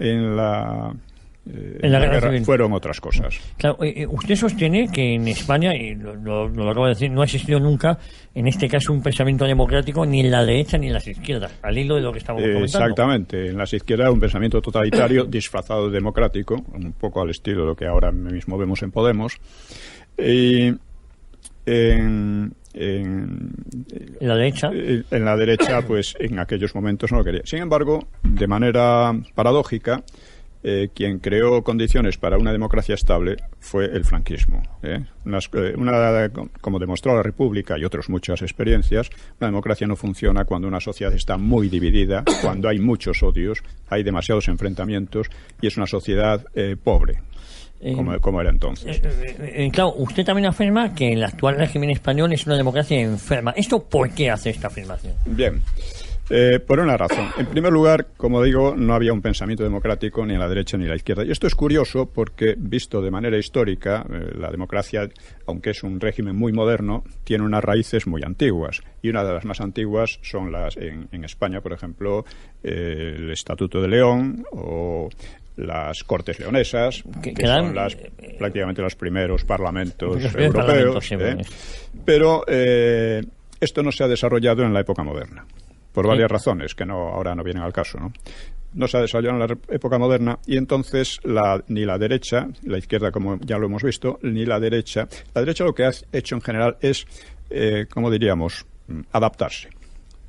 guerra fueron otras cosas. Claro, usted sostiene que en España, y lo acabo de decir, no ha existido nunca, en este caso, un pensamiento democrático ni en la derecha ni en las izquierdas, al hilo de lo que estamos comentando. Exactamente, en las izquierdas un pensamiento totalitario disfrazado de democrático, un poco al estilo de lo que ahora mismo vemos en Podemos. Y en la derecha. En la derecha, pues en aquellos momentos no lo quería. Sin embargo, de manera paradójica, quien creó condiciones para una democracia estable fue el franquismo. Como demostró la República y otras muchas experiencias, una democracia no funciona cuando una sociedad está muy dividida, cuando hay muchos odios, hay demasiados enfrentamientos y es una sociedad pobre. Como era entonces. Claro, usted también afirma que el actual régimen español es una democracia enferma. ¿Esto por qué hace esta afirmación? Bien, por una razón. En primer lugar, como digo, no había un pensamiento democrático ni en la derecha ni en la izquierda. Y esto es curioso porque, visto de manera histórica, la democracia, aunque es un régimen muy moderno, tiene unas raíces muy antiguas. Y una de las más antiguas son las en España, por ejemplo, el Estatuto de León o las Cortes Leonesas, que son prácticamente los primeros parlamentos europeos. Pero esto no se ha desarrollado en la época moderna, por varias razones que ahora no vienen al caso, ¿no? No se ha desarrollado en la época moderna y entonces ni la derecha, la izquierda como ya lo hemos visto, ni la derecha lo que ha hecho en general es, ¿cómo diríamos?, adaptarse.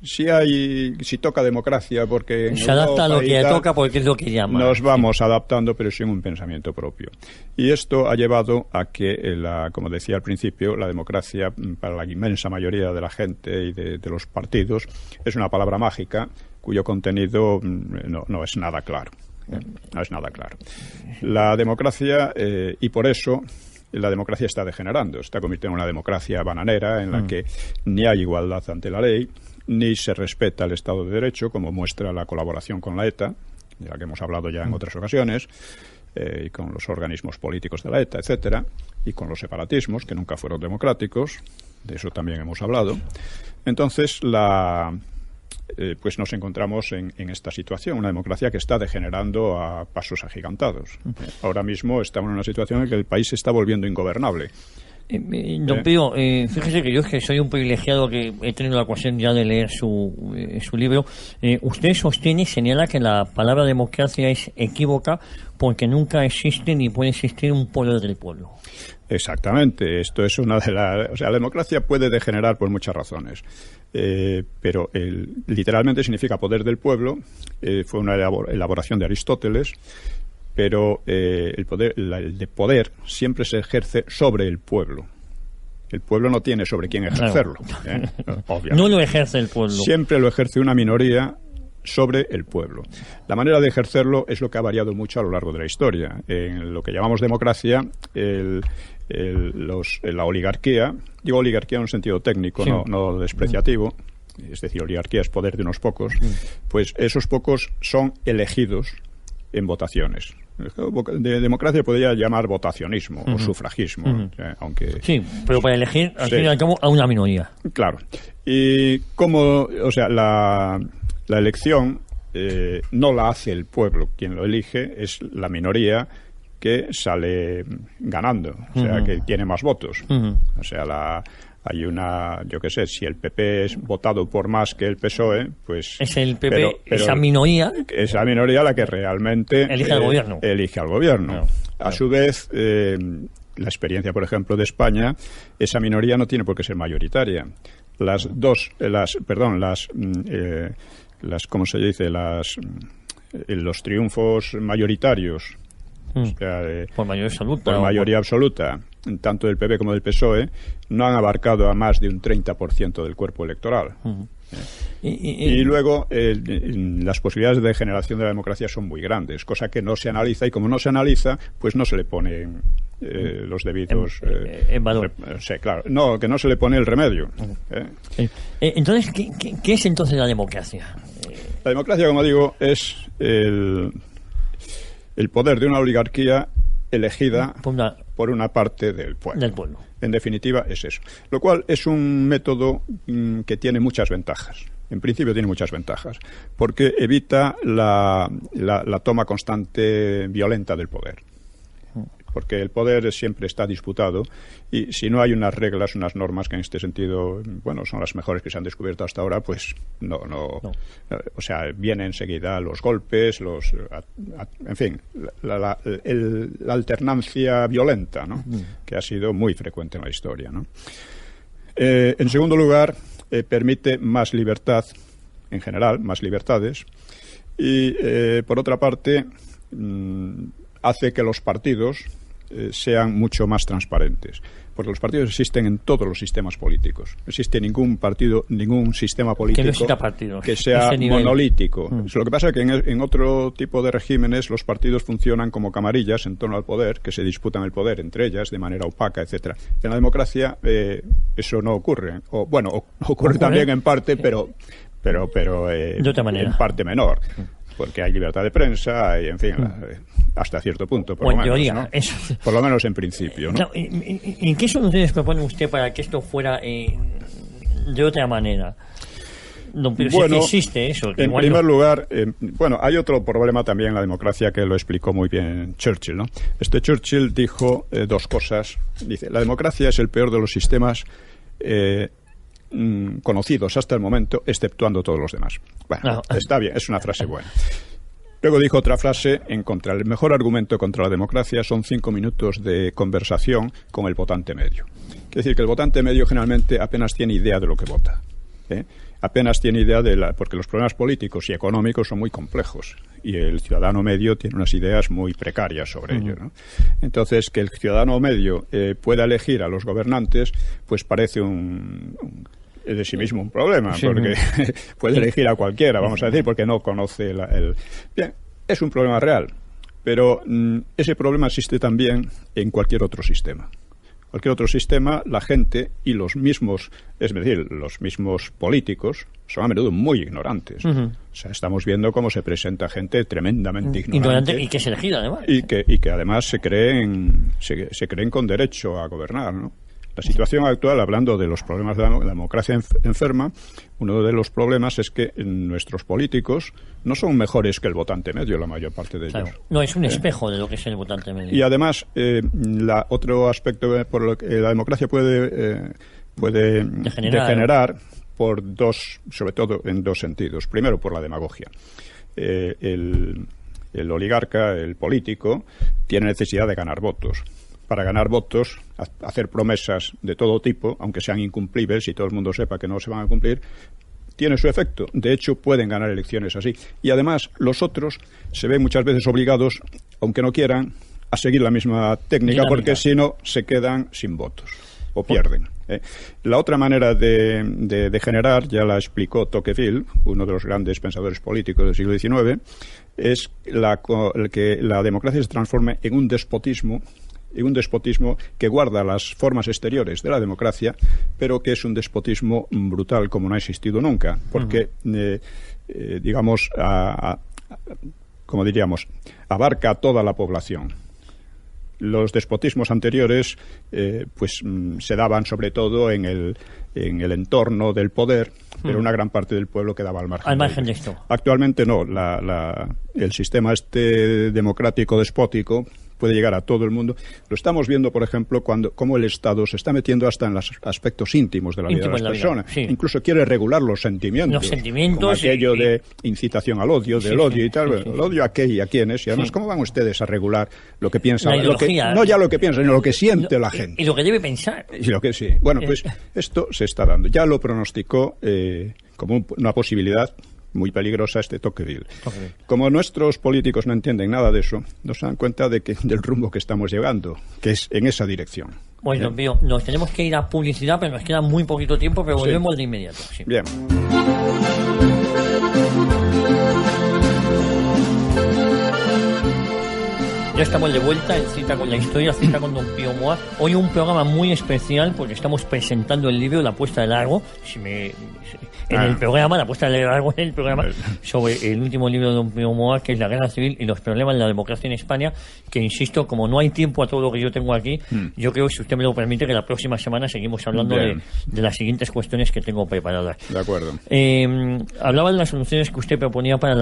Si toca democracia, porque se adapta a lo que toca porque es lo que llama. Nos vamos adaptando, pero sin un pensamiento propio. Y esto ha llevado a que, como decía al principio, la democracia, para la inmensa mayoría de la gente y de los partidos, es una palabra mágica cuyo contenido no es nada claro. No es nada claro. La democracia, y por eso la democracia está degenerando, está convirtiendo en una democracia bananera en la que ni hay igualdad ante la ley, ni se respeta el Estado de Derecho, como muestra la colaboración con la ETA, de la que hemos hablado ya en otras ocasiones, y con los organismos políticos de la ETA, etcétera, y con los separatismos, que nunca fueron democráticos, de eso también hemos hablado. Entonces, pues nos encontramos en esta situación, una democracia que está degenerando a pasos agigantados. Ahora mismo estamos en una situación en que el país se está volviendo ingobernable. Don Pío, fíjese que yo es que soy un privilegiado que he tenido la ocasión ya de leer su libro. Usted sostiene y señala que la palabra democracia es equívoca porque nunca existe ni puede existir un poder del pueblo. Exactamente, esto es una de las... O sea, la democracia puede degenerar por muchas razones, pero literalmente significa poder del pueblo. Fue una elaboración de Aristóteles. Pero el poder siempre se ejerce sobre el pueblo. El pueblo no tiene sobre quién ejercerlo. Obviamente. No lo ejerce el pueblo. Siempre lo ejerce una minoría sobre el pueblo. La manera de ejercerlo es lo que ha variado mucho a lo largo de la historia. En lo que llamamos democracia, la oligarquía, digo oligarquía en un sentido técnico, sí, no despreciativo, es decir, oligarquía es poder de unos pocos, pues esos pocos son elegidos en votaciones. De democracia podría llamar votacionismo o sufragismo, aunque... Sí, pero para elegir, al fin y al cabo, a una minoría. Claro. Y como, o sea, la elección no la hace el pueblo, quien lo elige es la minoría que sale ganando, o sea, que tiene más votos. O sea, hay yo qué sé, si el PP es votado por más que el PSOE, pues... Es el PP, pero esa minoría la que realmente... Elige al gobierno. Elige al gobierno. A su vez, la experiencia, por ejemplo, de España, esa minoría no tiene por qué ser mayoritaria. ¿Cómo se dice? Los triunfos mayoritarios... O sea, por mayoría absoluta. Por mayoría absoluta, tanto del PP como del PSOE, no han abarcado a más de un 30% del cuerpo electoral. Y luego las posibilidades de degeneración de la democracia son muy grandes, cosa que no se analiza, y como no se analiza, pues no se le ponen los debidos... en valor. Sí, claro. No, que no se le pone el remedio. Entonces, ¿qué es entonces la democracia? La democracia, como digo, es el poder de una oligarquía elegida por una parte del pueblo. En definitiva, es eso. Lo cual es un método que tiene muchas ventajas. En principio tiene muchas ventajas, porque evita la toma constante violenta del poder. Porque el poder siempre está disputado y si no hay unas reglas, unas normas que en este sentido, bueno, son las mejores que se han descubierto hasta ahora, pues no. O sea, vienen enseguida los golpes, en fin, la alternancia violenta, ¿no? Que ha sido muy frecuente en la historia, ¿no? En segundo lugar, permite más libertad, en general, más libertades, y por otra parte hace que los partidos sean mucho más transparentes, porque los partidos existen en todos los sistemas políticos. No existe ningún sistema político que sea monolítico. Lo que pasa es que en otro tipo de regímenes los partidos funcionan como camarillas en torno al poder, que se disputan el poder entre ellas de manera opaca, etcétera. En la democracia eso no ocurre. Ocurre también en parte, pero de otra manera. En parte menor. Porque hay libertad de prensa, y en fin, hasta cierto punto, por lo menos, teoría, ¿no? Por lo menos en principio, ¿no? Claro, ¿y qué soluciones propone usted para que esto fuera de otra manera? No, pero bueno, si existe eso. En primer lugar, hay otro problema también en la democracia que lo explicó muy bien Churchill, ¿no? Churchill dijo dos cosas. Dice, la democracia es el peor de los sistemas conocidos hasta el momento, exceptuando todos los demás. Bueno, está bien, es una frase buena. Luego dijo otra frase en contra. El mejor argumento contra la democracia son 5 minutos de conversación con el votante medio. Es decir, que el votante medio generalmente apenas tiene idea de lo que vota. Apenas tiene idea porque los problemas políticos y económicos son muy complejos y el ciudadano medio tiene unas ideas muy precarias sobre ello, ¿no? Entonces, que el ciudadano medio pueda elegir a los gobernantes, pues parece es de sí mismo un problema, porque puede elegir a cualquiera, vamos a decir, porque no conoce Bien, es un problema real, pero ese problema existe también en cualquier otro sistema. Cualquier otro sistema, la gente y los mismos, es decir, los mismos políticos, son a menudo muy ignorantes. O sea, estamos viendo cómo se presenta gente tremendamente ignorante. Y que es elegida, además. Y que además se creen con derecho a gobernar, ¿no? La situación actual, hablando de los problemas de la democracia enferma, uno de los problemas es que nuestros políticos no son mejores que el votante medio, la mayor parte de ellos. Claro. No, es un espejo de lo que es el votante medio. Y además, otro aspecto por lo que la democracia puede degenerar por sobre todo en dos sentidos. Primero, por la demagogia. El oligarca, el político, tiene necesidad de ganar votos. Para ganar votos, hacer promesas de todo tipo, aunque sean incumplibles y todo el mundo sepa que no se van a cumplir, tiene su efecto. De hecho, pueden ganar elecciones así. Y además, los otros se ven muchas veces obligados, aunque no quieran, a seguir la misma técnica, porque si no, se quedan sin votos o pierden. La otra manera de degenerar, ya la explicó Tocqueville, uno de los grandes pensadores políticos del siglo XIX, es que la democracia se transforme en un despotismo que guarda las formas exteriores de la democracia, pero que es un despotismo brutal como no ha existido nunca, porque, digamos, como diríamos, abarca a toda la población. Los despotismos anteriores se daban sobre todo en el entorno del poder, pero una gran parte del pueblo quedaba al margen de esto. Actualmente no, el sistema democrático despótico puede llegar a todo el mundo. Lo estamos viendo, por ejemplo, cómo el Estado se está metiendo hasta en los aspectos íntimos de la vida de las personas. Sí. Incluso quiere regular los sentimientos. Como aquello de incitación al odio, del odio y tal. Sí. ¿El odio a qué y a quiénes? Y además, ¿cómo van ustedes a regular lo que piensan? No ya lo que piensan, sino lo que siente la gente. Y lo que debe pensar. Y lo que sí. Bueno, pues esto se está dando. Ya lo pronosticó como una posibilidad muy peligrosa Tocqueville. Como nuestros políticos no entienden nada de eso, no se dan cuenta del rumbo que estamos llevando, que es en esa dirección. Bueno, nos tenemos que ir a publicidad, pero nos queda muy poquito tiempo, pero volvemos de inmediato. Sí. Bien. Ya estamos de vuelta en Cita con la Historia, Cita con Don Pío Moa. Hoy un programa muy especial porque estamos presentando el libro La Apuesta del Largo. El programa, La Apuesta del Largo en el programa, sobre el último libro de Don Pío Moa, que es La Guerra Civil y los problemas de la democracia en España, que insisto, como no hay tiempo a todo lo que yo tengo aquí, yo creo, si usted me lo permite, que la próxima semana seguimos hablando de las siguientes cuestiones que tengo preparadas. De acuerdo. Hablaba de las soluciones que usted proponía para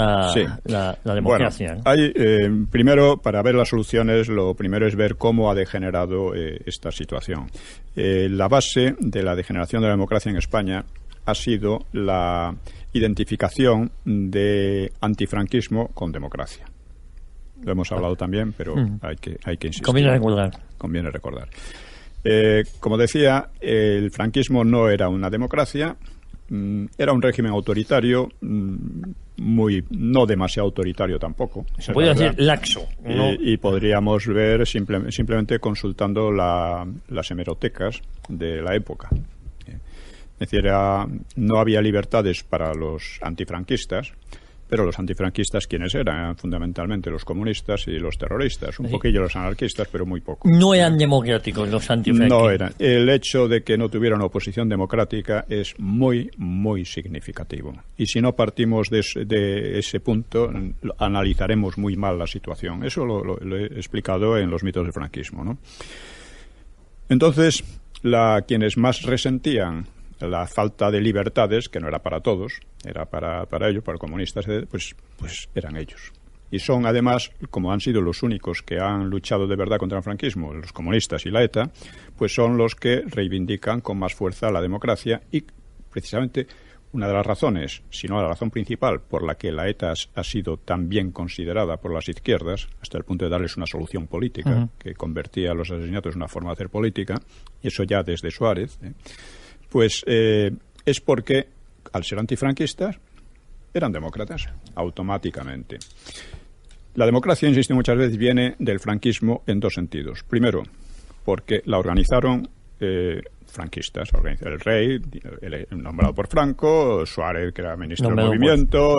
la democracia. Bueno, primero, para ver las soluciones, lo primero es ver cómo ha degenerado esta situación. La base de la degeneración de la democracia en España ha sido la identificación de antifranquismo con democracia. Lo hemos hablado también, pero hay que insistir. Conviene recordar. Como decía, el franquismo no era una democracia, era un régimen autoritario, no demasiado autoritario tampoco. Se puede decir laxo, ¿no? Y podríamos ver simplemente consultando las hemerotecas de la época. Es decir, no había libertades para los antifranquistas, pero los antifranquistas, ¿quiénes eran? Fundamentalmente los comunistas y los terroristas, un poquillo los anarquistas, pero muy poco. No eran democráticos los antifranquistas. No eran. El hecho de que no tuvieran oposición democrática es muy, muy significativo. Y si no partimos de ese punto, analizaremos muy mal la situación. Eso lo he explicado en los mitos del franquismo, ¿no? Entonces, quienes más resentían la falta de libertades, que no era para todos, era para ellos, para comunistas, pues eran ellos. Y son, además, como han sido los únicos que han luchado de verdad contra el franquismo, los comunistas y la ETA, pues son los que reivindican con más fuerza la democracia y precisamente una de las razones, si no la razón principal, por la que la ETA ha sido tan bien considerada por las izquierdas, hasta el punto de darles una solución política, que convertía los asesinatos en una forma de hacer política, y eso ya desde Suárez, pues es porque, al ser antifranquistas, eran demócratas, automáticamente. La democracia, insisto muchas veces, viene del franquismo en dos sentidos. Primero, porque la organizaron franquistas, el rey, nombrado por Franco, Suárez, que era ministro del movimiento,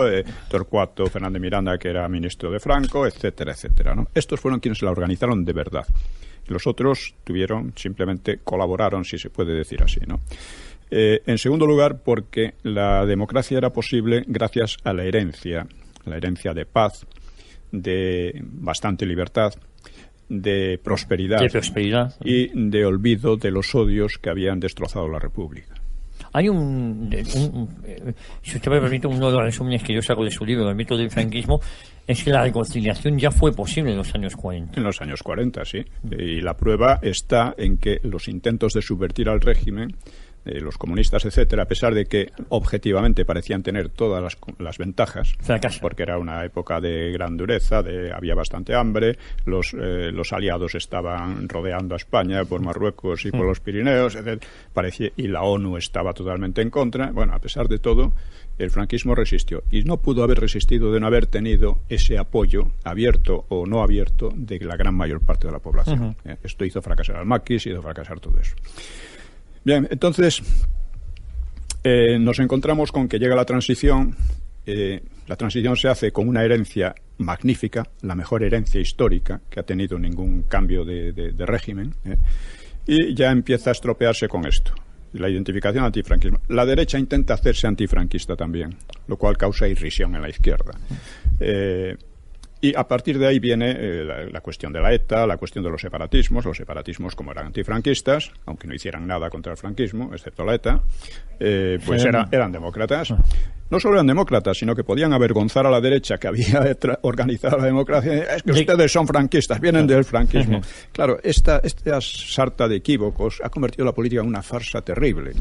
Torcuato Fernández Miranda, que era ministro de Franco, etcétera, etcétera, ¿no? Estos fueron quienes la organizaron de verdad. Los otros simplemente colaboraron, si se puede decir así, ¿no? En segundo lugar, porque la democracia era posible gracias a la herencia de paz, de bastante libertad, de prosperidad y de olvido de los odios que habían destrozado la República. Hay si usted me permite, uno de los resúmenes que yo saco de su libro, El mito del franquismo, es que la reconciliación ya fue posible en los años 40. En los años 40, sí. Y la prueba está en que los intentos de subvertir al régimen, los comunistas, etcétera, a pesar de que objetivamente parecían tener todas las ventajas, porque era una época de gran dureza, había bastante hambre, los aliados estaban rodeando a España por Marruecos y por los Pirineos, etcétera, y la ONU estaba totalmente en contra. Bueno, a pesar de todo, el franquismo resistió, y no pudo haber resistido de no haber tenido ese apoyo, abierto o no abierto, de la gran mayor parte de la población. Esto hizo fracasar al maquis, hizo fracasar todo eso. Bien, entonces nos encontramos con que llega la transición. La transición se hace con una herencia magnífica, la mejor herencia histórica que ha tenido ningún cambio de régimen, y ya empieza a estropearse con esto, la identificación antifranquismo. La derecha intenta hacerse antifranquista también, lo cual causa irrisión en la izquierda. Y a partir de ahí viene la cuestión de la ETA, la cuestión de los separatismos como eran antifranquistas, aunque no hicieran nada contra el franquismo, excepto la ETA, pues eran demócratas. No solo eran demócratas, sino que podían avergonzar a la derecha que había organizado la democracia. Es que ustedes son franquistas, vienen del franquismo. Claro, esta sarta de equívocos ha convertido la política en una farsa terrible.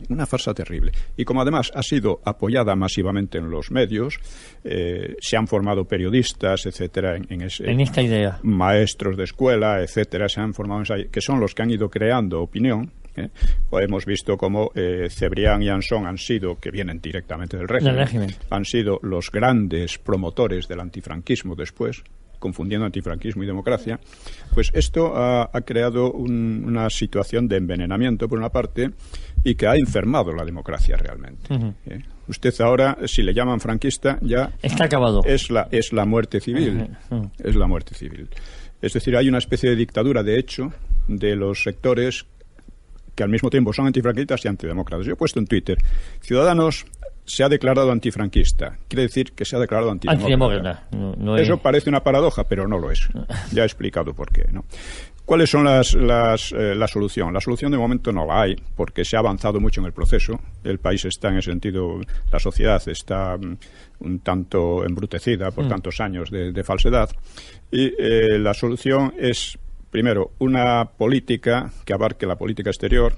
Una farsa terrible. Y como además ha sido apoyada masivamente en los medios, se han formado periodistas, etcétera, en esta idea. Maestros de escuela, etcétera, se han formado que son los que han ido creando opinión. Hemos visto cómo Cebrián y Ansón han sido, que vienen directamente del régimen, han sido los grandes promotores del antifranquismo después, confundiendo antifranquismo y democracia. Pues esto ha creado una situación de envenenamiento, por una parte, y que ha enfermado la democracia realmente. Usted ahora, si le llaman franquista, ya está acabado. Es la muerte civil. Es la muerte civil. Es decir, hay una especie de dictadura, de hecho, de los sectores que al mismo tiempo son antifranquistas y antidemócratas. Yo he puesto en Twitter: Ciudadanos se ha declarado antifranquista. Quiere decir que se ha declarado antidemócrata. Eso parece una paradoja, pero no lo es. Ya he explicado por qué, ¿no? ¿Cuáles son la solución? La solución de momento no la hay, porque se ha avanzado mucho en el proceso. El país está, en ese sentido, la sociedad está un tanto embrutecida por tantos años de falsedad. Y la solución es, primero, una política que abarque la política exterior,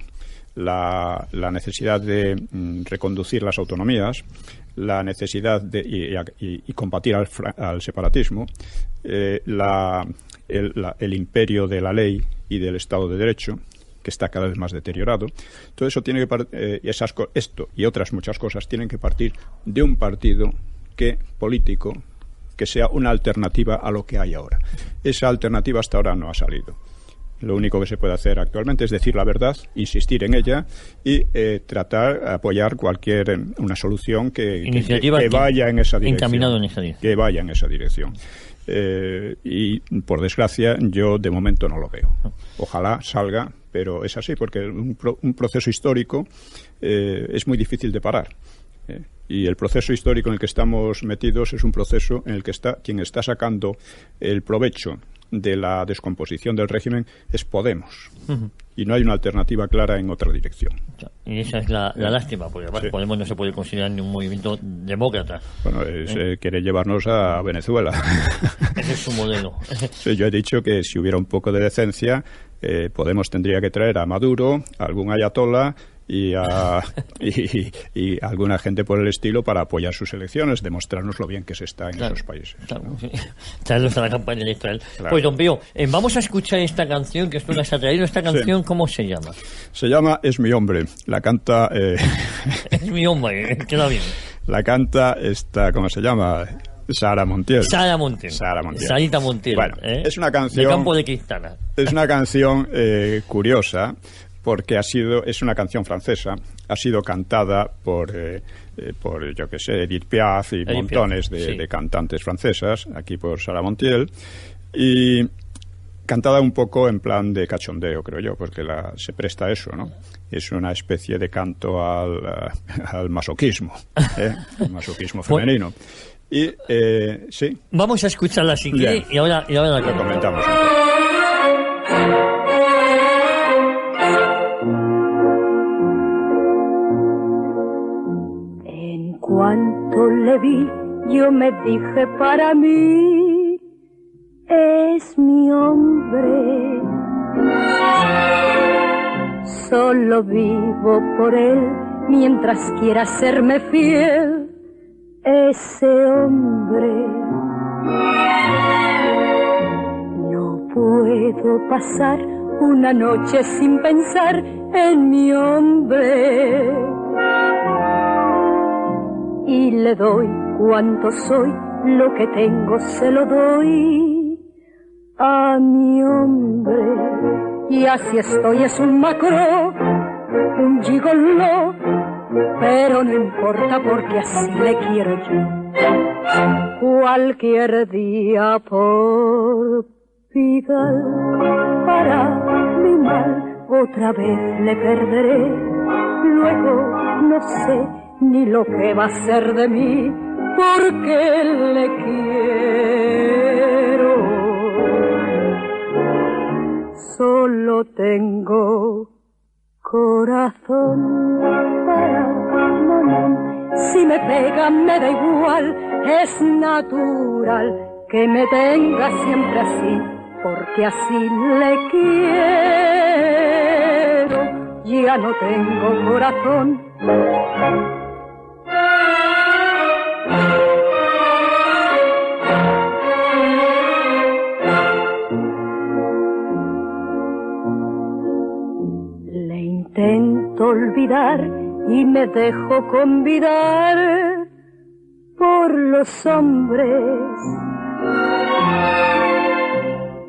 la necesidad de reconducir las autonomías, la necesidad de y combatir al separatismo, el imperio de la ley y del Estado de Derecho, que está cada vez más deteriorado. Todo eso tiene que esto y otras muchas cosas tienen que partir de un partido político que sea una alternativa a lo que hay ahora. Esa alternativa hasta ahora no ha salido. Lo único que se puede hacer actualmente es decir la verdad, insistir en ella y apoyar una solución que vaya en esa dirección. Encaminado en esa dirección. Que vaya en esa dirección. Y por desgracia yo de momento no lo veo. Ojalá salga, pero es así, porque un proceso histórico es muy difícil de parar. Y el proceso histórico en el que estamos metidos es un proceso en el que quien está sacando el provecho de la descomposición del régimen es Podemos. Y no hay una alternativa clara en otra dirección. Y esa es la lástima, porque además Podemos no se puede considerar ni un movimiento demócrata. Bueno, quiere llevarnos a Venezuela. Ese es su modelo. Sí, yo he dicho que si hubiera un poco de decencia, Podemos tendría que traer a Maduro, a algún ayatolá, y alguna gente por el estilo para apoyar sus elecciones, demostrarnos lo bien que se está en esos países. Claro, ¿no? Sí. Traerlos a la campaña electoral. Claro. Pues, don Pío, vamos a escuchar esta canción que tú nos has traído. ¿Esta canción cómo se llama? Se llama Es mi hombre. La canta... Es mi hombre, queda bien. La canta ¿cómo se llama? Sara Montiel. Sarita Montiel. Bueno, es una canción... De Campo de Cristana. Es una canción curiosa, porque es una canción francesa, ha sido cantada por yo que sé, Edith Piaf y montones de cantantes francesas, aquí por Sara Montiel, y cantada un poco en plan de cachondeo, creo yo, porque se presta a eso, ¿no? Es una especie de canto al masoquismo, el masoquismo femenino. Y sí. Vamos a escucharla si quiere y ahora la comentamos. En cuanto le vi, yo me dije para mí, es mi hombre. Solo vivo por él mientras quiera serme fiel. Ese hombre, no puedo pasar una noche sin pensar en mi hombre, y le doy cuanto soy, lo que tengo se lo doy a mi hombre, y así estoy, es un macro, un gigoló, pero no importa porque así le quiero yo. Cualquier día por Pigal, para mi mal, otra vez le perderé. Luego no sé ni lo que va a ser de mí, porque le quiero. Solo tengo corazón para morir. Si me pega me da igual, es natural que me tenga siempre así, porque así le quiero. Ya no tengo corazón. Intento olvidar y me dejo convidar por los hombres,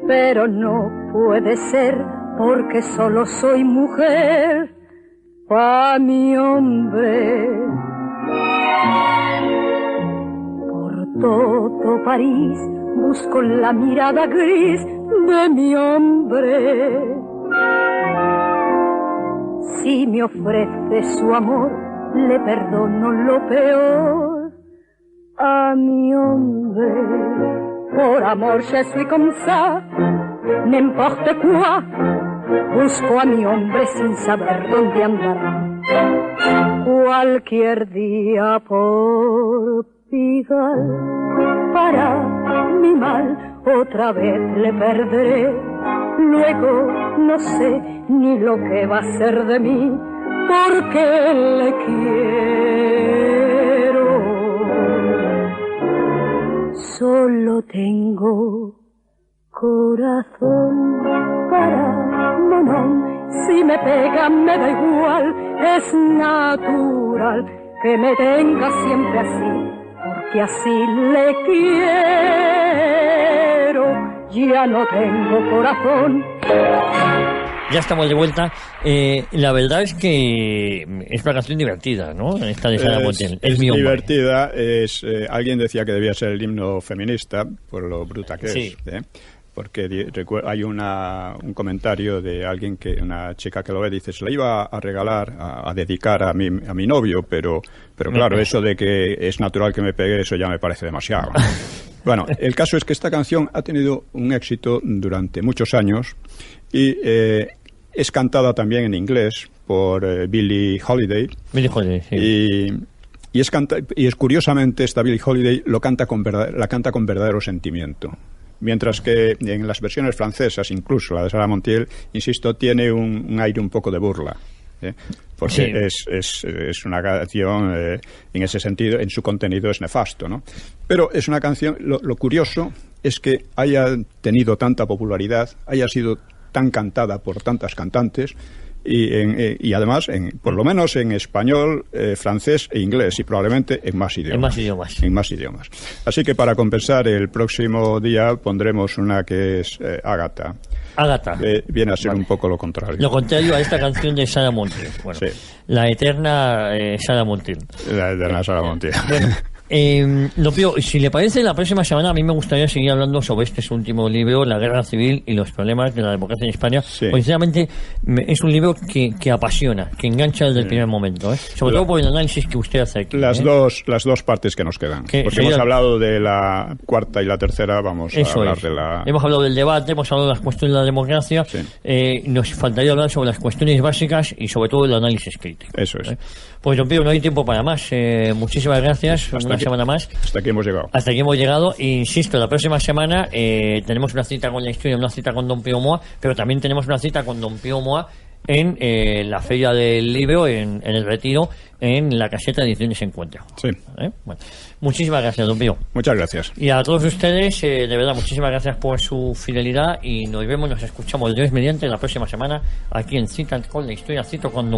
pero no puede ser porque solo soy mujer pa' mi hombre. Por todo París busco la mirada gris de mi hombre. Si me ofrece su amor, le perdono lo peor a mi hombre. Por amor je suis comme ça, n'importe quoi. Busco a mi hombre sin saber dónde andará. Cualquier día por Pigal, para mi mal, otra vez le perderé. Luego no sé ni lo que va a ser de mí, porque le quiero. Solo tengo corazón para monón. Si me pega me da igual, es natural que me tenga siempre así, porque así le quiero. Ya no tengo corazón. Ya estamos de vuelta. La verdad es que es una canción divertida, ¿no? Esta de Sara Montiel. Es divertida. Alguien decía que debía ser el himno feminista por lo bruta que es. Porque hay un comentario de alguien una chica que lo ve, dice, se la iba a regalar, a dedicar a mi novio, pero claro, eso de que es natural que me pegue, eso ya me parece demasiado. Bueno, el caso es que esta canción ha tenido un éxito durante muchos años y es cantada también en inglés por Billie Holiday. Billie Holiday, sí. Y es curiosamente, esta Billie Holiday la canta con verdadero sentimiento. Mientras que en las versiones francesas, incluso la de Sara Montiel, insisto, tiene un aire un poco de burla. porque es una canción, en ese sentido, en su contenido es nefasto, ¿no? Pero es una canción, lo curioso es que haya tenido tanta popularidad, haya sido tan cantada por tantas cantantes, y además, por lo menos en español, francés e inglés, y probablemente en más idiomas. En más idiomas. Así que para compensar, el próximo día pondremos una que es Ágata. Viene a ser un poco lo contrario. Lo contrario a esta canción de Sara Montiel. Bueno, la eterna Sara Montiel. La eterna Sara Montiel. Bueno, lo peor, si le parece, la próxima semana a mí me gustaría seguir hablando sobre este último libro, La Guerra Civil y los problemas de la democracia en España. Porque sinceramente es un libro que apasiona, que engancha desde el primer momento, sobre todo por el análisis que usted hace aquí. Las dos partes que nos quedan, porque hemos hablado de la cuarta y la tercera, vamos a hablar de la... Hemos hablado del debate, hemos hablado de las cuestiones de la democracia, nos faltaría hablar sobre las cuestiones básicas y sobre todo el análisis crítico. Eso es. Pues don Pío, no hay tiempo para más. Muchísimas gracias. Una semana más. Hasta aquí hemos llegado. Hasta aquí hemos llegado. Insisto, la próxima semana tenemos una cita con la historia, una cita con don Pío Moa, pero también tenemos una cita con don Pío Moa en la Feria del Libro, en el Retiro, en la caseta de Ediciones Encuentro. Sí. Bueno, muchísimas gracias, don Pío. Muchas gracias. Y a todos ustedes, de verdad, muchísimas gracias por su fidelidad y nos escuchamos Dios mediante la próxima semana aquí en Cita con la Historia, cito con don